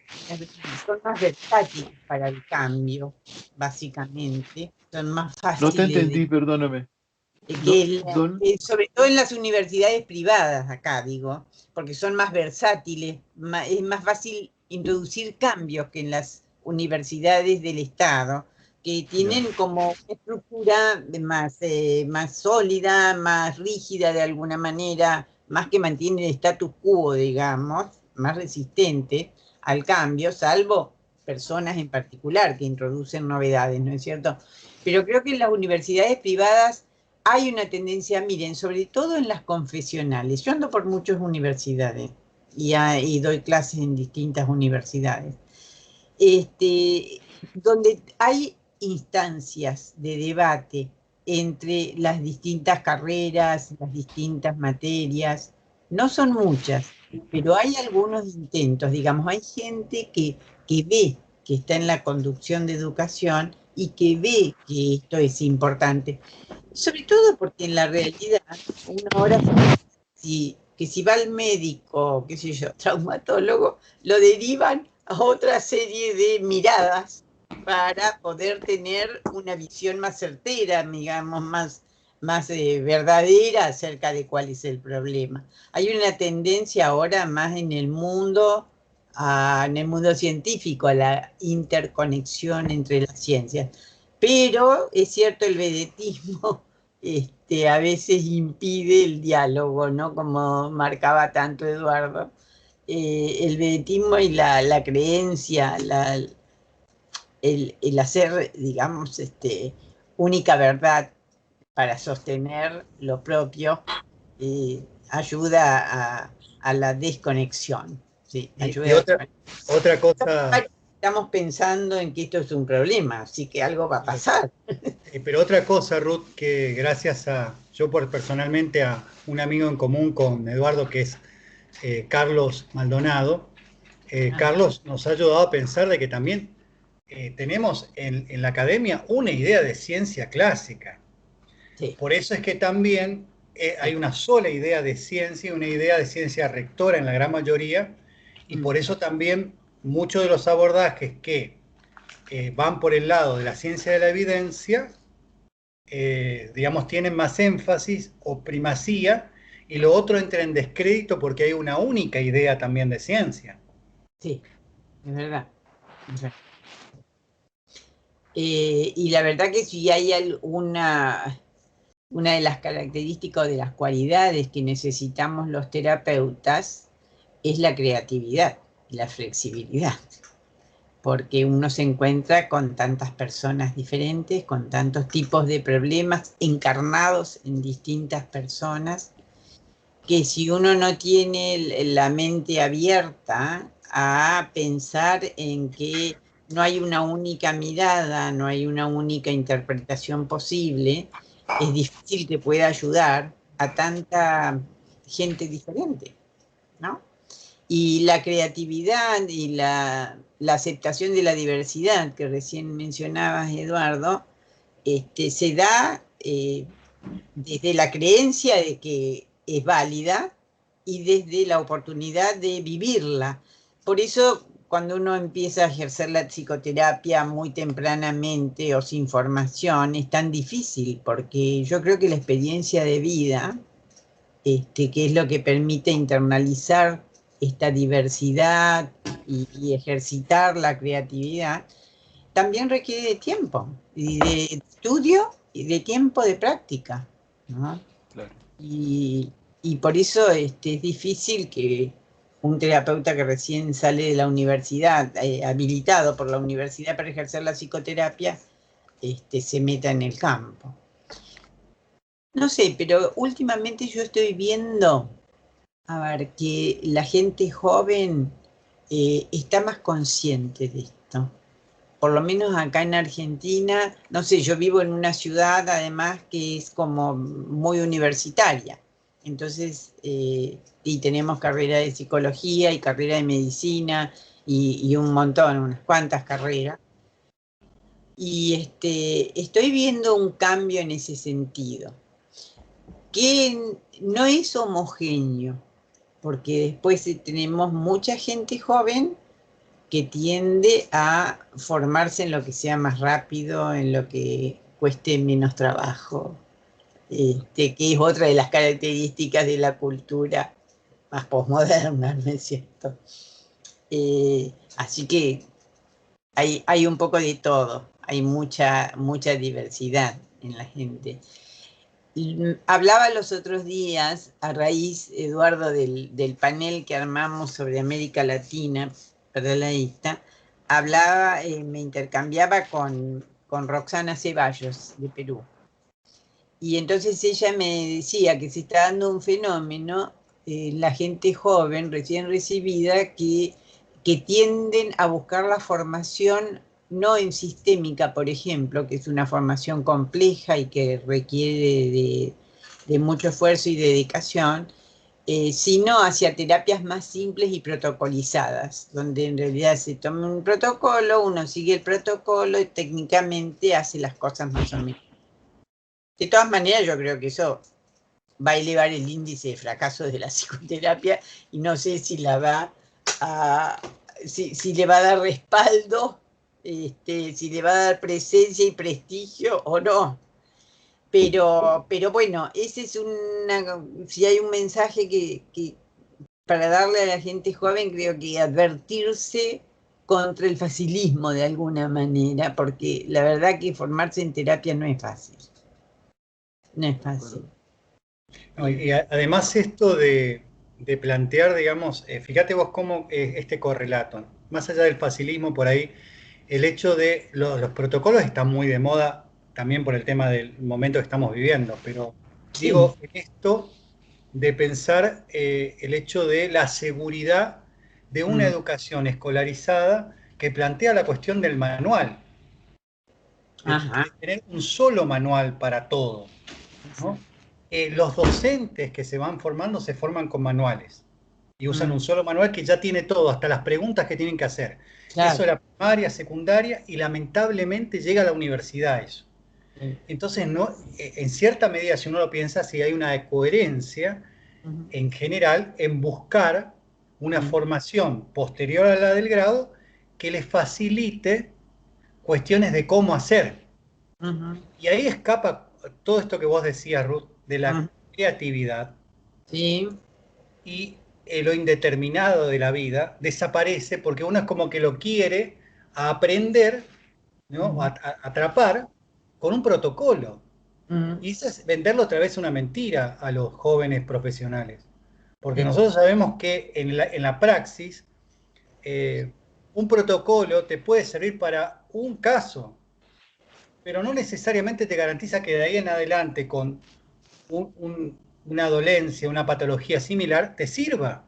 son más versátiles para el cambio, básicamente, son más No te fáciles entendí, perdóname. No, que don, sobre todo en las universidades privadas, acá digo, porque son más versátiles, es más fácil introducir cambios que en las universidades del Estado, que ya. tienen como una estructura más sólida, más rígida de alguna manera, más que mantiene el status quo, digamos, más resistente al cambio, salvo personas en particular que introducen novedades, ¿no es cierto? Pero creo que en las universidades privadas hay una tendencia, miren, sobre todo en las confesionales. Yo ando por muchas universidades y doy clases en distintas universidades, donde hay instancias de debate entre las distintas carreras, las distintas materias. No son muchas, pero hay algunos intentos, digamos, hay gente que ve que está en la conducción de educación y que ve que esto es importante. Sobre todo porque en la realidad uno ahora que si va al médico, qué sé yo, traumatólogo, lo derivan a otra serie de miradas para poder tener una visión más certera, digamos, más verdadera acerca de cuál es el problema. Hay una tendencia ahora más en el mundo científico, a la interconexión entre las ciencias. Pero es cierto, el vedetismo a veces impide el diálogo, ¿no? Como marcaba tanto Eduardo. El vedetismo y la creencia, el hacer, digamos, única verdad para sostener lo propio, ayuda a la desconexión. Sí, Y ayuda a la otra cosa. Estamos pensando en que esto es un problema, así que algo va a pasar. Pero otra cosa, Ruth, que gracias yo personalmente a un amigo en común con Eduardo, que es Carlos Maldonado, Ah, Carlos nos ha ayudado a pensar de que también tenemos en la academia una idea de ciencia clásica. sí, Por eso es que también hay sí. una sola idea de ciencia, una idea de ciencia rectora en la gran mayoría, y Mm, por eso también muchos de los abordajes que van por el lado de la ciencia de la evidencia, digamos, tienen más énfasis o primacía, y lo otro entra en descrédito porque hay una única idea también de ciencia. sí, es verdad. Es verdad. Y la verdad que si hay una de las características o de las cualidades que necesitamos los terapeutas es la creatividad y la flexibilidad, porque uno se encuentra con tantas personas diferentes, con tantos tipos de problemas encarnados en distintas personas, que si uno no tiene la mente abierta a pensar en que no hay una única mirada, no hay una única interpretación posible, es difícil que pueda ayudar a tanta gente diferente, ¿no? Y la creatividad y la aceptación de la diversidad que recién mencionabas, Eduardo, se da desde la creencia de que es válida y desde la oportunidad de vivirla. Por eso, cuando uno empieza a ejercer la psicoterapia muy tempranamente o sin formación, es tan difícil, porque yo creo que la experiencia de vida, que es lo que permite internalizar esta diversidad y ejercitar la creatividad, también requiere de tiempo, y de estudio y de tiempo de práctica, ¿no? Claro. Y por eso es difícil que un terapeuta que recién sale de la universidad, habilitado por la universidad para ejercer la psicoterapia, se meta en el campo. No sé, pero últimamente yo estoy viendo, a ver, que la gente joven está más consciente de esto. Por lo menos acá en Argentina, no sé, yo vivo en una ciudad además que es como muy universitaria. Entonces, y tenemos carrera de psicología y carrera de medicina y un montón, unas cuantas carreras. Y estoy viendo un cambio en ese sentido, que no es homogéneo, porque después tenemos mucha gente joven que tiende a formarse en lo que sea más rápido, en lo que cueste menos trabajo, que es otra de las características de la cultura más posmoderna, ¿no es cierto? Así que hay un poco de todo, hay mucha diversidad en la gente. Hablaba los otros días, a raíz, Eduardo, del panel que armamos sobre América Latina, para la lista, hablaba, me intercambiaba con Roxana Ceballos, de Perú. Y entonces ella me decía que se está dando un fenómeno, la gente joven, recién recibida, que tienden a buscar la formación no en sistémica, por ejemplo, que es una formación compleja y que requiere de mucho esfuerzo y dedicación, sino hacia terapias más simples y protocolizadas, donde en realidad se toma un protocolo, uno sigue el protocolo y técnicamente hace las cosas más o menos. De todas maneras, yo creo que eso va a elevar el índice de fracaso de la psicoterapia y no sé si la va a... Si le va a dar respaldo, si le va a dar presencia y prestigio o no. Pero bueno, ese es si hay un mensaje que para darle a la gente joven, creo que advertirse contra el facilismo de alguna manera, porque la verdad que formarse en terapia no es fácil. No es fácil. No, y además esto de plantear, digamos, fíjate vos cómo este correlato, ¿no? Más allá del facilismo por ahí, el hecho de los protocolos están muy de moda también por el tema del momento que estamos viviendo, pero Sí. digo, esto de pensar el hecho de la seguridad de una educación escolarizada que plantea la cuestión del manual, de tener un solo manual para todo, ¿no? Los docentes que se van formando se forman con manuales y usan un solo manual que ya tiene todo, hasta las preguntas que tienen que hacer. Claro. Eso es la primaria, secundaria y lamentablemente llega a la universidad eso. Entonces, no, en cierta medida, si uno lo piensa, sí hay una coherencia en general en buscar una formación posterior a la del grado que les facilite cuestiones de cómo hacer. Y ahí escapa todo esto que vos decías, Ruth, de la creatividad. Sí. Y lo indeterminado de la vida desaparece porque uno es como que lo quiere aprender, ¿no? Atrapar con un protocolo. Y eso es venderlo otra vez una mentira a los jóvenes profesionales. Porque nosotros sabemos que en la praxis un protocolo te puede servir para un caso, pero no necesariamente te garantiza que de ahí en adelante con una dolencia, una patología similar, te sirva.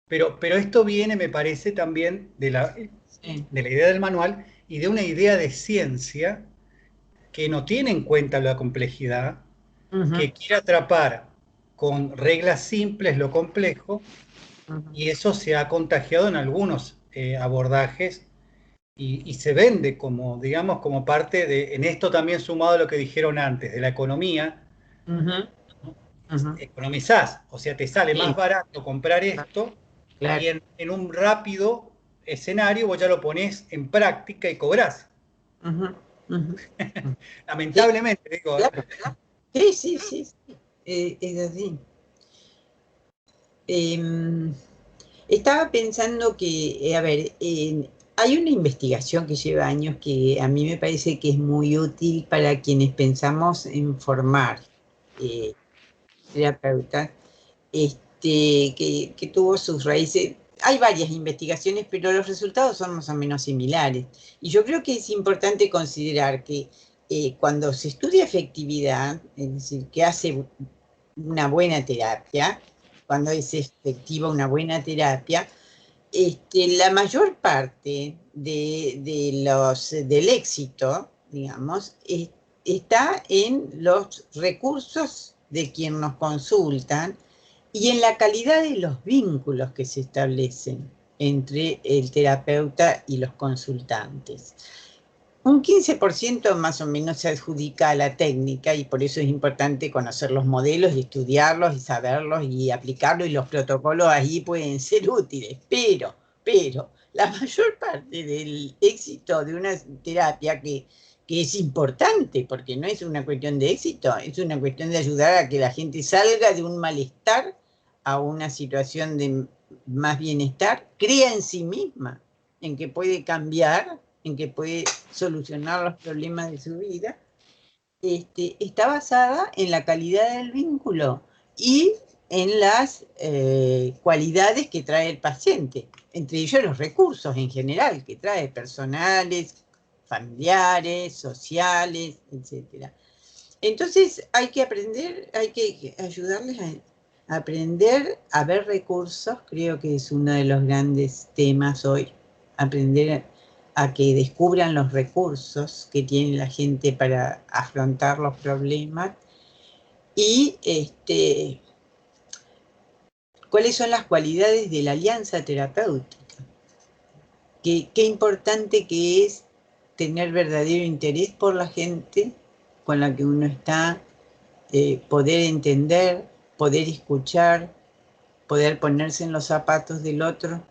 Pero esto viene, me parece, también de la idea del manual y de una idea de ciencia que no tiene en cuenta la complejidad, que quiere atrapar con reglas simples lo complejo Y eso se ha contagiado en algunos abordajes y se vende como, digamos, como parte de, en esto también sumado a lo que dijeron antes, de la economía, Ujú, ¿no? ujú. Economizás, o sea, te sale más Sí, barato comprar esto claro. y en un rápido escenario vos ya lo ponés en práctica y cobrás. Ujú, ujú, ujú. Sí, Lamentablemente, digo, claro. Sí, sí, sí, sí. Es así. Em, Estaba pensando que, a ver, hay una investigación que lleva años que a mí me parece que es muy útil para quienes pensamos en formar eh, terapeutas, que tuvo sus raíces. Hay varias investigaciones, pero los resultados son más o menos similares. Y yo creo que es importante considerar que cuando se estudia efectividad, es decir, que hace una buena terapia, cuando es efectiva una buena terapia, la mayor parte del éxito, digamos, está en los recursos de quien nos consultan y en la calidad de los vínculos que se establecen entre el terapeuta y los consultantes. Un 15% más o menos se adjudica a la técnica y por eso es importante conocer los modelos y estudiarlos y saberlos y aplicarlos y los protocolos ahí pueden ser útiles, pero la mayor parte del éxito de una terapia que es importante, porque no es una cuestión de éxito, es una cuestión de ayudar a que la gente salga de un malestar a una situación de más bienestar, crea en sí misma, en que puede cambiar, en que puede solucionar los problemas de su vida, está basada en la calidad del vínculo y en las cualidades que trae el paciente, entre ellos los recursos en general que trae, personales, familiares, sociales, etcétera. Entonces hay que aprender, hay que ayudarles a aprender a ver recursos, creo que es uno de los grandes temas hoy, aprender a que descubran los recursos que tiene la gente para afrontar los problemas y cuáles son las cualidades de la alianza terapéutica. Qué importante que es tener verdadero interés por la gente con la que uno está, poder entender, poder escuchar, poder ponerse en los zapatos del otro,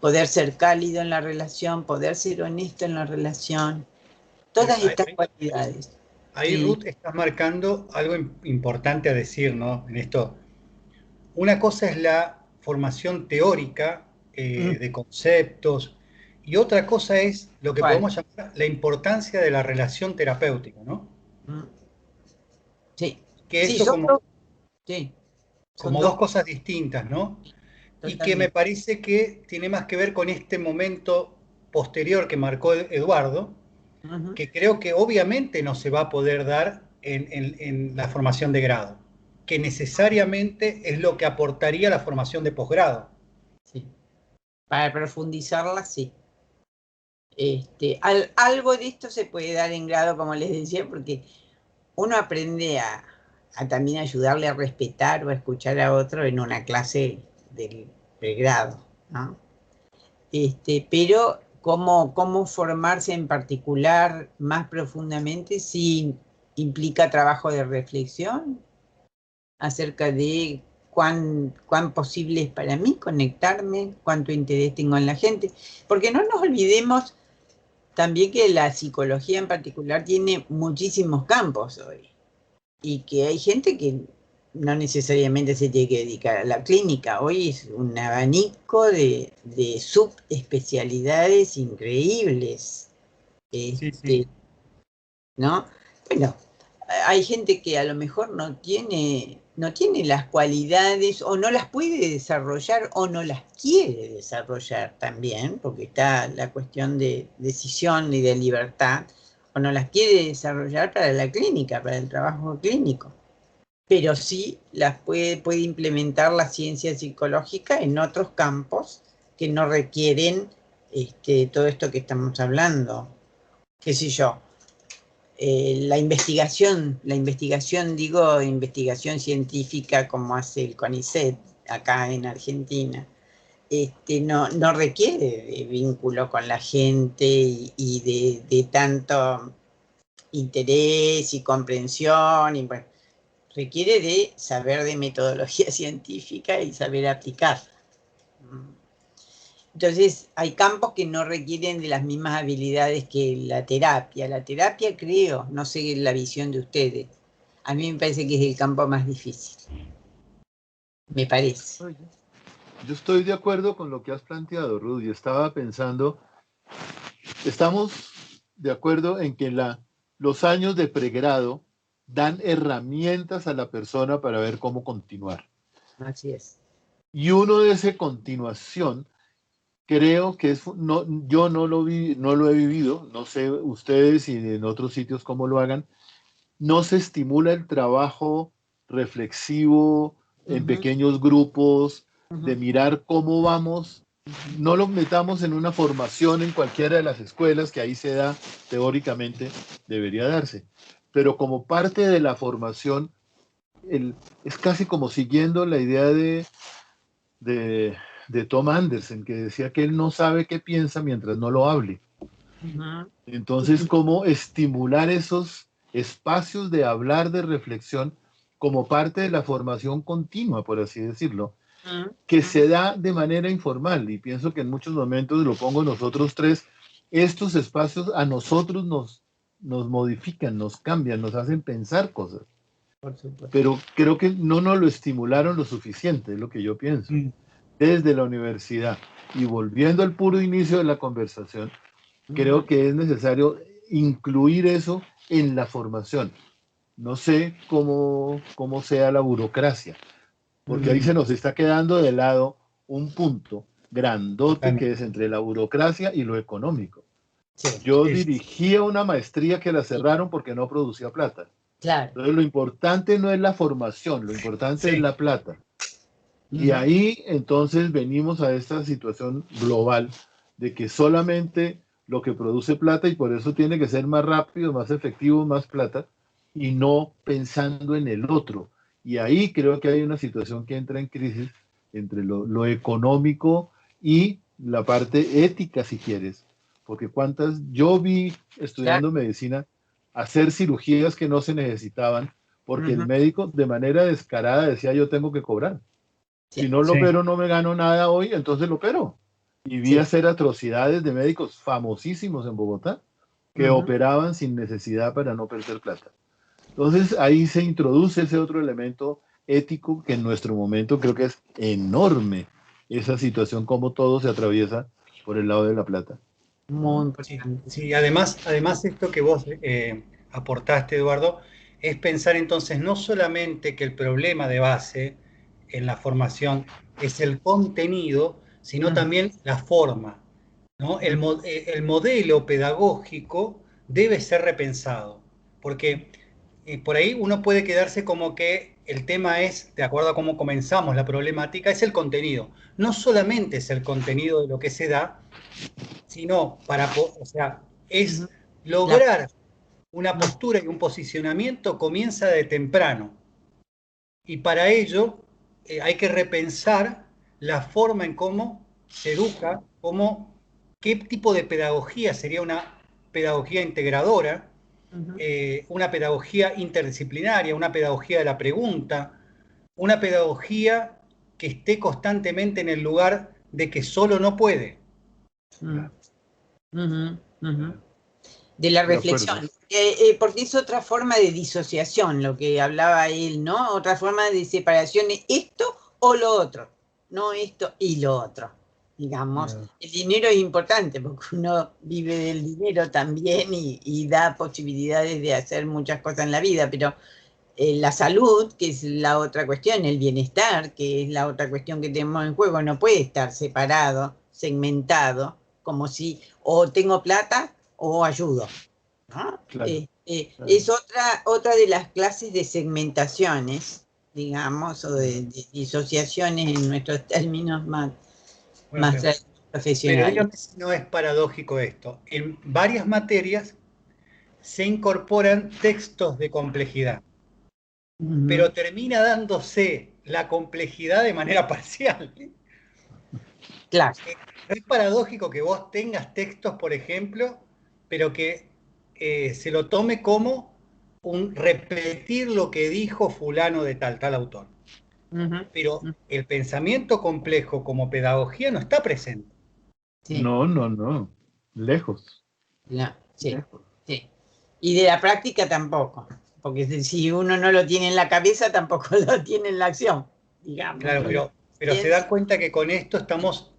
poder ser cálido en la relación, poder ser honesto en la relación, todas estas cualidades. ahí, Sí. Ruth, estás marcando algo importante a decir, ¿no? En esto, una cosa es la formación teórica Mm, de conceptos y otra cosa es lo que ¿cuál? podemos llamar la importancia de la relación terapéutica, ¿no? Mm, sí. Que Sí, eso son como, dos. Sí, son como dos dos. cosas distintas, ¿no? Y que me Totalmente. parece que tiene más que ver con este momento posterior que marcó Eduardo, Ujú. que creo que obviamente no se va a poder dar en la formación de grado, que necesariamente es lo que aportaría la formación de posgrado. Sí. Para profundizarla, sí. Algo de esto se puede dar en grado, como les decía, porque uno aprende a también ayudarle a respetar o a escuchar a otro en una clase del pregrado, ¿no? Pero cómo formarse en particular más profundamente sí implica trabajo de reflexión acerca de cuán posible es para mí conectarme, cuánto interés tengo en la gente, porque no nos olvidemos también que la psicología en particular tiene muchísimos campos hoy y que hay gente que no necesariamente se tiene que dedicar a la clínica. Hoy es un abanico de subespecialidades increíbles, Sí, sí. ¿no? Bueno, hay gente que a lo mejor no tiene las cualidades o no las puede desarrollar o no las quiere desarrollar también, porque está la cuestión de decisión y de libertad, o no las quiere desarrollar para la clínica, para el trabajo clínico, pero sí puede implementar la ciencia psicológica en otros campos que no requieren todo esto que estamos hablando, qué sé yo, la investigación, digo, investigación científica como hace el CONICET, acá en Argentina, no requiere de vínculo con la gente y de tanto interés y comprensión, y bueno, requiere de saber de metodología científica y saber aplicarla. Entonces, hay campos que no requieren de las mismas habilidades que la terapia. La terapia, creo, no sé la visión de ustedes, a mí me parece que es el campo más difícil. Me parece. Yo estoy de acuerdo con lo que has planteado, Ruth, y estaba pensando, estamos de acuerdo en que los años de pregrado dan herramientas a la persona para ver cómo continuar. Así es. Y uno de esa continuación, creo que yo no lo he vivido, no sé ustedes y en otros sitios cómo lo hagan, no se estimula el trabajo reflexivo en pequeños grupos, de mirar cómo vamos, no lo metamos en una formación en cualquiera de las escuelas, que ahí se da teóricamente, debería darse, pero como parte de la formación, es casi como siguiendo la idea de Tom Anderson, que decía que él no sabe qué piensa mientras no lo hable. Entonces, cómo estimular esos espacios de hablar, de reflexión, como parte de la formación continua, por así decirlo, que se da de manera informal. Y pienso que en muchos momentos, lo pongo nosotros tres, estos espacios a nosotros nos modifican, nos cambian, nos hacen pensar cosas. Por supuesto. Pero creo que no nos lo estimularon lo suficiente, es lo que yo pienso. Desde la universidad. Y volviendo al puro inicio de la conversación, creo que es necesario incluir eso en la formación. No sé cómo sea la burocracia, porque ahí se nos está quedando de lado un punto grandote que es entre la burocracia y lo económico. Sí. Yo dirigía una maestría que la cerraron porque no producía plata. Claro. Entonces lo importante no es la formación, lo importante es la plata. Y ahí entonces venimos a esta situación global de que solamente lo que produce plata, y por eso tiene que ser más rápido, más efectivo, más plata, y no pensando en el otro. Y ahí creo que hay una situación que entra en crisis entre lo económico y la parte ética, si quieres. Porque yo vi estudiando medicina hacer cirugías que no se necesitaban, porque el médico de manera descarada decía: yo tengo que cobrar. Si no lo opero, no me gano nada hoy, entonces lo opero. Y vi hacer atrocidades de médicos famosísimos en Bogotá que operaban sin necesidad para no perder plata. Entonces ahí se introduce ese otro elemento ético que en nuestro momento creo que es enorme, esa situación, como todo se atraviesa por el lado de la plata. Muy importante. Sí, además esto que vos aportaste, Eduardo, es pensar entonces no solamente que el problema de base en la formación es el contenido, sino también la forma, ¿no? El modelo pedagógico debe ser repensado, porque por ahí uno puede quedarse como que el tema es, de acuerdo a cómo comenzamos la problemática, es el contenido. No solamente es el contenido de lo que se da, sino o sea, es lograr una postura y un posicionamiento comienza de temprano. Y para ello hay que repensar la forma en cómo se educa, qué tipo de pedagogía sería una pedagogía integradora, una pedagogía interdisciplinaria, una pedagogía de la pregunta, una pedagogía que esté constantemente en el lugar de que solo no puede. De la reflexión, porque es otra forma de disociación lo que hablaba él, ¿no? Otra forma de separación, esto o lo otro, no esto y lo otro, digamos. El dinero es importante porque uno vive del dinero también y da posibilidades de hacer muchas cosas en la vida, pero la salud, que es la otra cuestión, el bienestar, que es la otra cuestión que tenemos en juego, no puede estar separado, segmentado, como si o tengo plata o ayudo, ¿no? Claro. Es otra de las clases de segmentaciones, digamos, o de disociaciones en nuestros términos más profesionales. Pero dígame si no es paradójico esto. En varias materias se incorporan textos de complejidad, pero termina dándose la complejidad de manera parcial. Claro. No es paradójico que vos tengas textos, por ejemplo, pero que se lo tome como un repetir lo que dijo fulano de tal autor. Pero el pensamiento complejo como pedagogía no está presente. Sí. No, no, no. Lejos. No, sí, Lejos. sí. Y de la práctica tampoco, porque si uno no lo tiene en la cabeza, tampoco lo tiene en la acción, digamos. Claro, pero se dan cuenta que con esto estamos,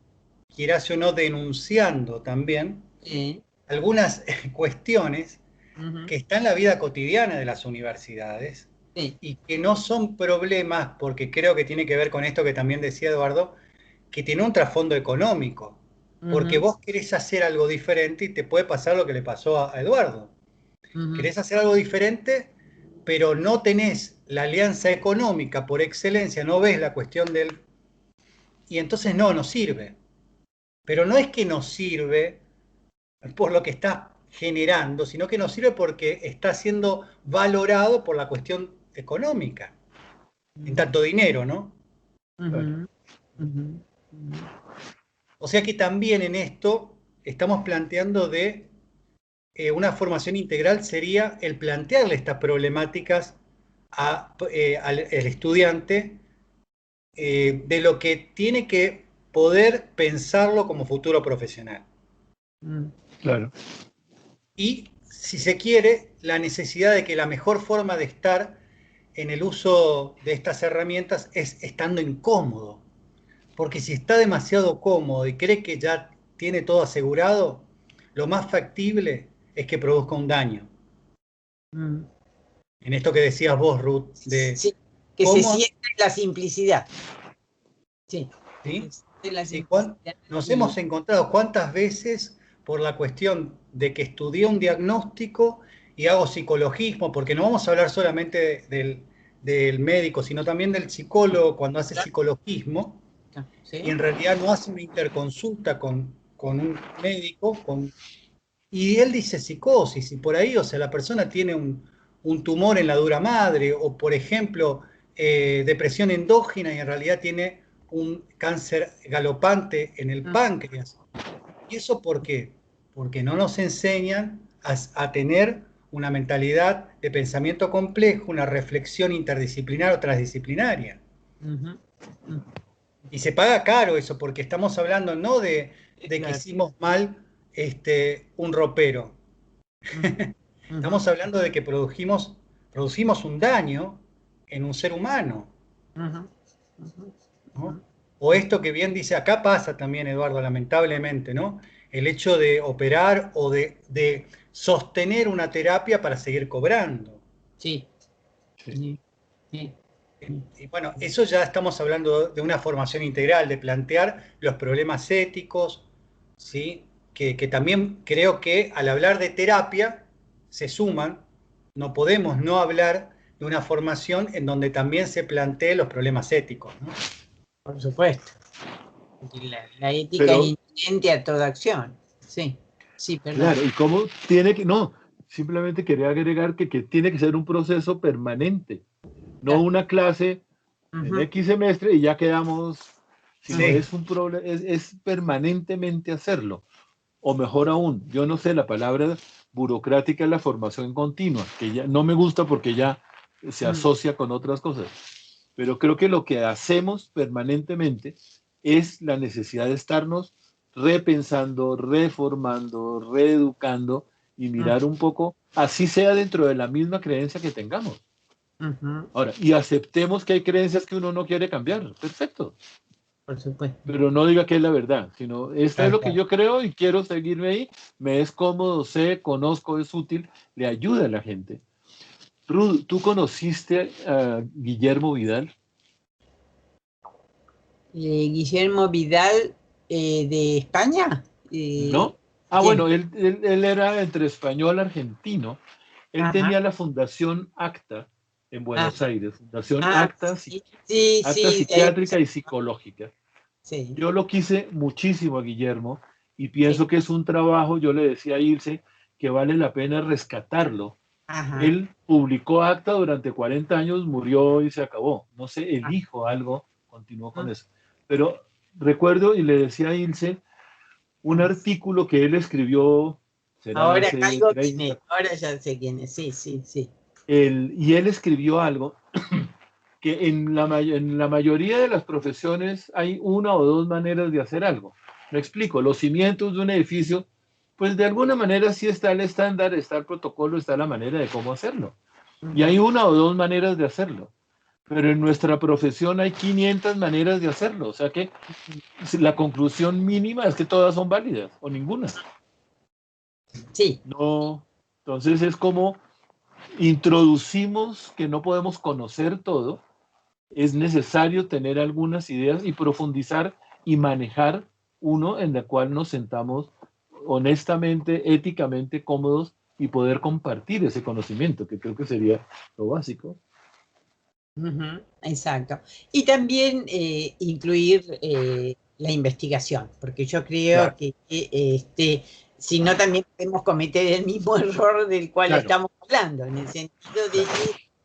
quieras o no, denunciando también Sí. algunas cuestiones que están en la vida cotidiana de las universidades Sí. y que no son problemas, porque creo que tiene que ver con esto que también decía Eduardo, que tiene un trasfondo económico, porque vos querés hacer algo diferente y te puede pasar lo que le pasó a Eduardo. Querés hacer algo diferente, pero no tenés la alianza económica por excelencia, no ves la cuestión del... Y entonces no sirve. Pero no es que nos sirve por lo que está generando, sino que nos sirve porque está siendo valorado por la cuestión económica, en tanto dinero, ¿no? Claro. O sea que también en esto estamos planteando de una formación integral sería el plantearle estas problemáticas al estudiante de lo que tiene que poder pensarlo como futuro profesional. Claro. Y, si se quiere, la necesidad de que la mejor forma de estar en el uso de estas herramientas es estando incómodo. Porque si está demasiado cómodo y cree que ya tiene todo asegurado, lo más factible es que produzca un daño. En esto que decías vos, Ruth, de Sí, que se cómo, siente la simplicidad. Sí, que ¿sí? se siente la Sí, simplicidad. nos hemos encontrado cuántas veces por la cuestión de que estudié un diagnóstico y hago psicologismo, porque no vamos a hablar solamente del médico, sino también del psicólogo cuando hace psicologismo, y ¿Sí? en realidad no hace una interconsulta con un médico, y él dice psicosis, y por ahí, o sea, la persona tiene un tumor en la dura madre, o por ejemplo, depresión endógena y en realidad tiene un cáncer galopante en el páncreas. ¿Y eso por qué? Porque no nos enseñan a tener una mentalidad de pensamiento complejo, una reflexión interdisciplinar o transdisciplinaria. Y se paga caro eso, porque estamos hablando no de que Claro. hicimos mal un ropero. Estamos hablando de que producimos un daño en un ser humano, ¿no? O esto que bien dice, acá pasa también, Eduardo, lamentablemente, ¿no? El hecho de operar o de sostener una terapia para seguir cobrando. Sí. Sí. Sí. Y bueno, eso ya estamos hablando de una formación integral, de plantear los problemas éticos, ¿sí? Que también creo que al hablar de terapia se suman, no podemos no hablar de una formación en donde también se planteen los problemas éticos, ¿no? Por supuesto. La ética es Pero, inherente a toda acción. Sí, sí, perdón. claro, ¿y cómo tiene que, no, simplemente quería agregar que tiene que ser un proceso permanente, no Claro. una clase en X semestre y ya quedamos, sino Sí, es un problema, es permanentemente hacerlo. O mejor aún, yo no sé, la palabra burocrática es la formación continua, que ya no me gusta porque ya se asocia con otras cosas. Pero creo que lo que hacemos permanentemente es la necesidad de estarnos repensando, reformando, reeducando y mirar un poco, así sea dentro de la misma creencia que tengamos. Ahora, y aceptemos que hay creencias que uno no quiere cambiar. Perfecto. Por supuesto. Pero no diga que es la verdad, sino esta es tal lo que cual. yo creo y quiero seguirme ahí. Me es cómodo, sé, conozco, es útil, le ayuda a la gente. Ruth, ¿tú conociste a Guillermo Vidal? Guillermo Vidal, de España. ¿No? Ah, ¿Quién? bueno, él era entre español y argentino. Él Ajá. tenía la Fundación ACTA en Ah, Buenos Aires, Fundación sí, sí, ACTA sí, de ahí Psiquiátrica y Psicológica. sí, Yo lo quise muchísimo a Guillermo y sí. pienso que es un trabajo, yo le decía a Ilse, que vale la pena rescatarlo, Ajá. Él publicó acta durante 40 años, murió y se acabó. No sé, el Ah, hijo algo continuó con eso. Pero recuerdo, y le decía a Ilse, un ah. artículo que él escribió, será Ahora hace caigo quién es, 30, ahora ya sé quién es, sí, sí, sí. y él escribió algo que en la mayoría de las profesiones hay una o dos maneras de hacer algo. Me explico, los cimientos de un edificio, pues de alguna manera sí está el estándar, está el protocolo, está la manera de cómo hacerlo. Y hay Ujú. una o dos maneras de hacerlo. Pero en nuestra profesión hay 500 maneras de hacerlo. O sea que la conclusión mínima es que todas son válidas o ninguna. Sí, No. Entonces es como introducimos que no podemos conocer todo. Es necesario tener algunas ideas y profundizar y manejar uno en la cual nos sentamos honestamente, éticamente cómodos y poder compartir ese conocimiento, que creo que sería lo básico. ujú, exacto. Y también incluir la investigación, porque yo creo Claro, que si no también podemos cometer el mismo error del cual claro, estamos hablando, en el sentido de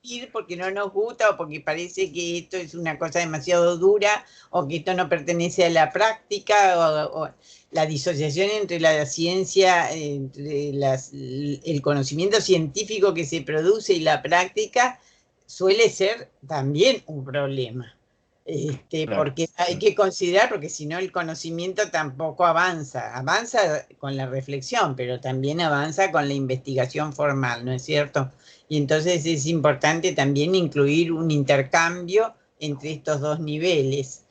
ir porque no nos gusta o porque parece que esto es una cosa demasiado dura o que esto no pertenece a la práctica o la disociación entre la ciencia, entre el conocimiento científico que se produce y la práctica suele ser también un problema. claro. Porque hay que considerar, porque si no el conocimiento tampoco avanza. Avanza con la reflexión, pero también avanza con la investigación formal, ¿no es cierto? Y entonces es importante también incluir un intercambio entre estos dos niveles.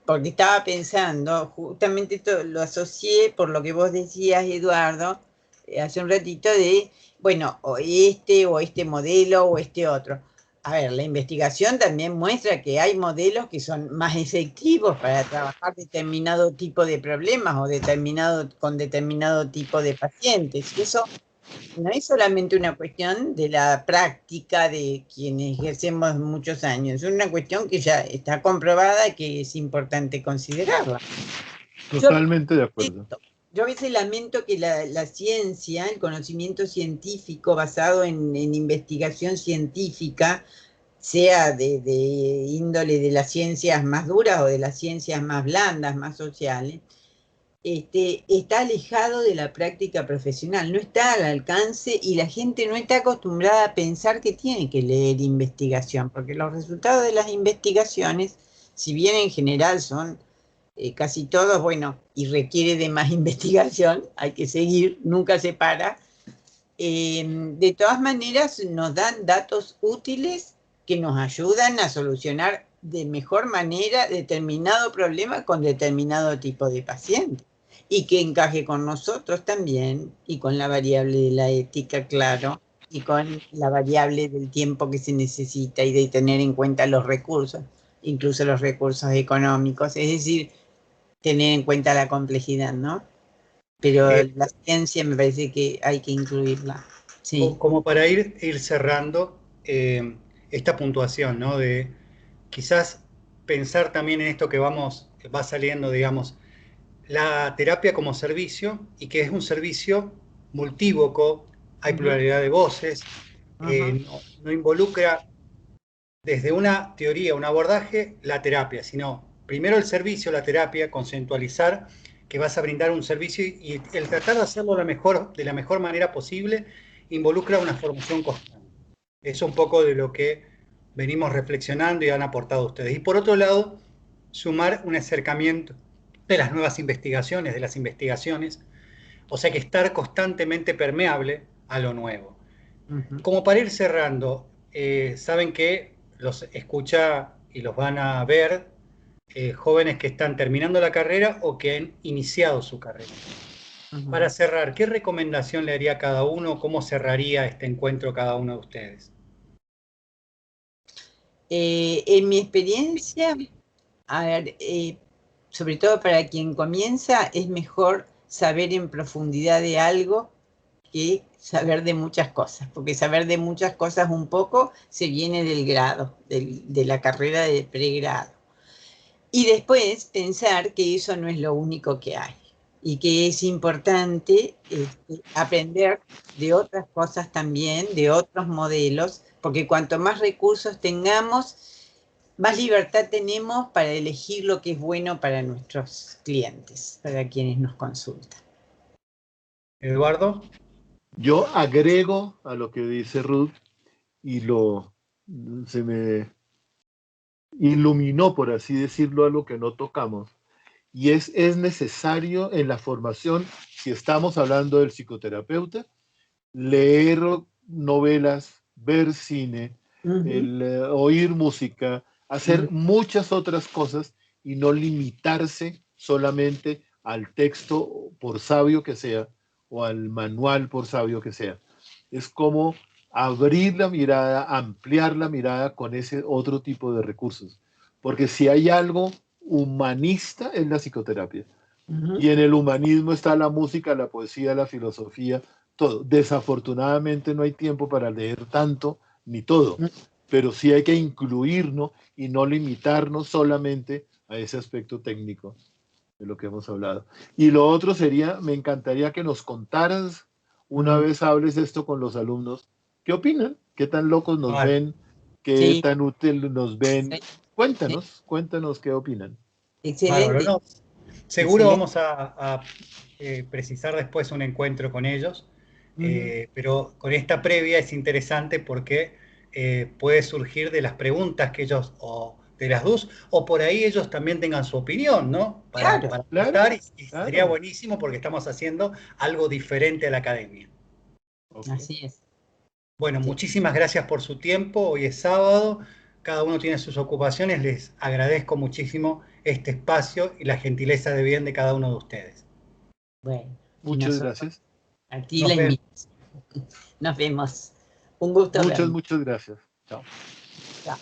Porque estaba pensando, justamente esto lo asocié por lo que vos decías, Eduardo, hace un ratito de bueno, o este modelo o este otro. A ver, la investigación también muestra que hay modelos que son más efectivos para trabajar determinado tipo de problemas o con determinado tipo de pacientes. Y eso no es solamente una cuestión de la práctica de quienes ejercemos muchos años, es una cuestión que ya está comprobada que es importante considerarla. Yo Totalmente de acuerdo. esto. Yo a veces lamento que la ciencia, el conocimiento científico basado en investigación científica, sea de índole de las ciencias más duras o de las ciencias más blandas, más sociales, está alejado de la práctica profesional, no está al alcance y la gente no está acostumbrada a pensar que tiene que leer investigación, porque los resultados de las investigaciones, si bien en general son casi todos, bueno, y requiere de más investigación, hay que seguir, nunca se para. De todas maneras, nos dan datos útiles que nos ayudan a solucionar de mejor manera determinado problema con determinado tipo de paciente y que encaje con nosotros también y con la variable de la ética, claro, y con la variable del tiempo que se necesita y de tener en cuenta los recursos, incluso los recursos económicos, es decir, tener en cuenta la complejidad, ¿no? Pero Eh, la ciencia me parece que hay que incluirla. Sí. como para ir cerrando esta puntuación, ¿no? De quizás pensar también en esto va saliendo, digamos, la terapia como servicio y que es un servicio multívoco, hay Ujú, pluralidad de voces, ujú, no involucra desde una teoría, un abordaje, la terapia, sino primero el servicio, la terapia, conceptualizar que vas a brindar un servicio y el tratar de hacerlo de la mejor manera posible involucra una formación constante. Es un poco de lo que venimos reflexionando y han aportado ustedes. Y por otro lado, sumar un acercamiento de las nuevas investigaciones, de las investigaciones, o sea que estar constantemente permeable a lo nuevo. ujú. Como para ir cerrando, saben que los escucha y los van a ver jóvenes que están terminando la carrera o que han iniciado su carrera. Ujú. Para cerrar, ¿qué recomendación le haría a cada uno? ¿Cómo cerraría este encuentro cada uno de ustedes? En mi experiencia, a ver, sobre todo para quien comienza, es mejor saber en profundidad de algo que saber de muchas cosas, porque saber de muchas cosas un poco se viene del grado, de la carrera de pregrado. Y después pensar que eso no es lo único que hay. y que es importante aprender de otras cosas también, de otros modelos, porque cuanto más recursos tengamos, más libertad tenemos para elegir lo que es bueno para nuestros clientes, para quienes nos consultan. Eduardo. Yo agrego a lo que dice Ruth y se me iluminó, por así decirlo, algo que no tocamos. Y es necesario en la formación, si estamos hablando del psicoterapeuta, leer novelas, ver cine, oír música, hacer muchas otras cosas y no limitarse solamente al texto, por sabio que sea, o al manual, por sabio que sea. Es como abrir la mirada, ampliar la mirada con ese otro tipo de recursos. Porque si hay algo humanista es la psicoterapia. Y en el humanismo está la música, la poesía, la filosofía, todo. Desafortunadamente no hay tiempo para leer tanto ni todo, pero sí hay que incluirnos y no limitarnos solamente a ese aspecto técnico de lo que hemos hablado. Y lo otro sería, me encantaría que nos contaras, una vez hables esto con los alumnos, ¿qué opinan? ¿Qué tan locos nos ven? ¿Qué tan útil nos ven? Cuéntanos qué opinan. Excelente. No, seguro vamos a precisar después un encuentro con ellos, pero con esta previa es interesante porque puede surgir de las preguntas que ellos, o de las dudas, o por ahí ellos también tengan su opinión, ¿no? Para aportar, y sería buenísimo porque estamos haciendo algo diferente a la academia. Así es. Bueno, muchísimas gracias por su tiempo. Hoy es sábado, cada uno tiene sus ocupaciones. Les agradezco muchísimo este espacio y la gentileza de bien de cada uno de ustedes. Bueno, muchas gracias. A ti la invitación. Nos vemos. Un gusto. Muchas gracias. Chao. Chao.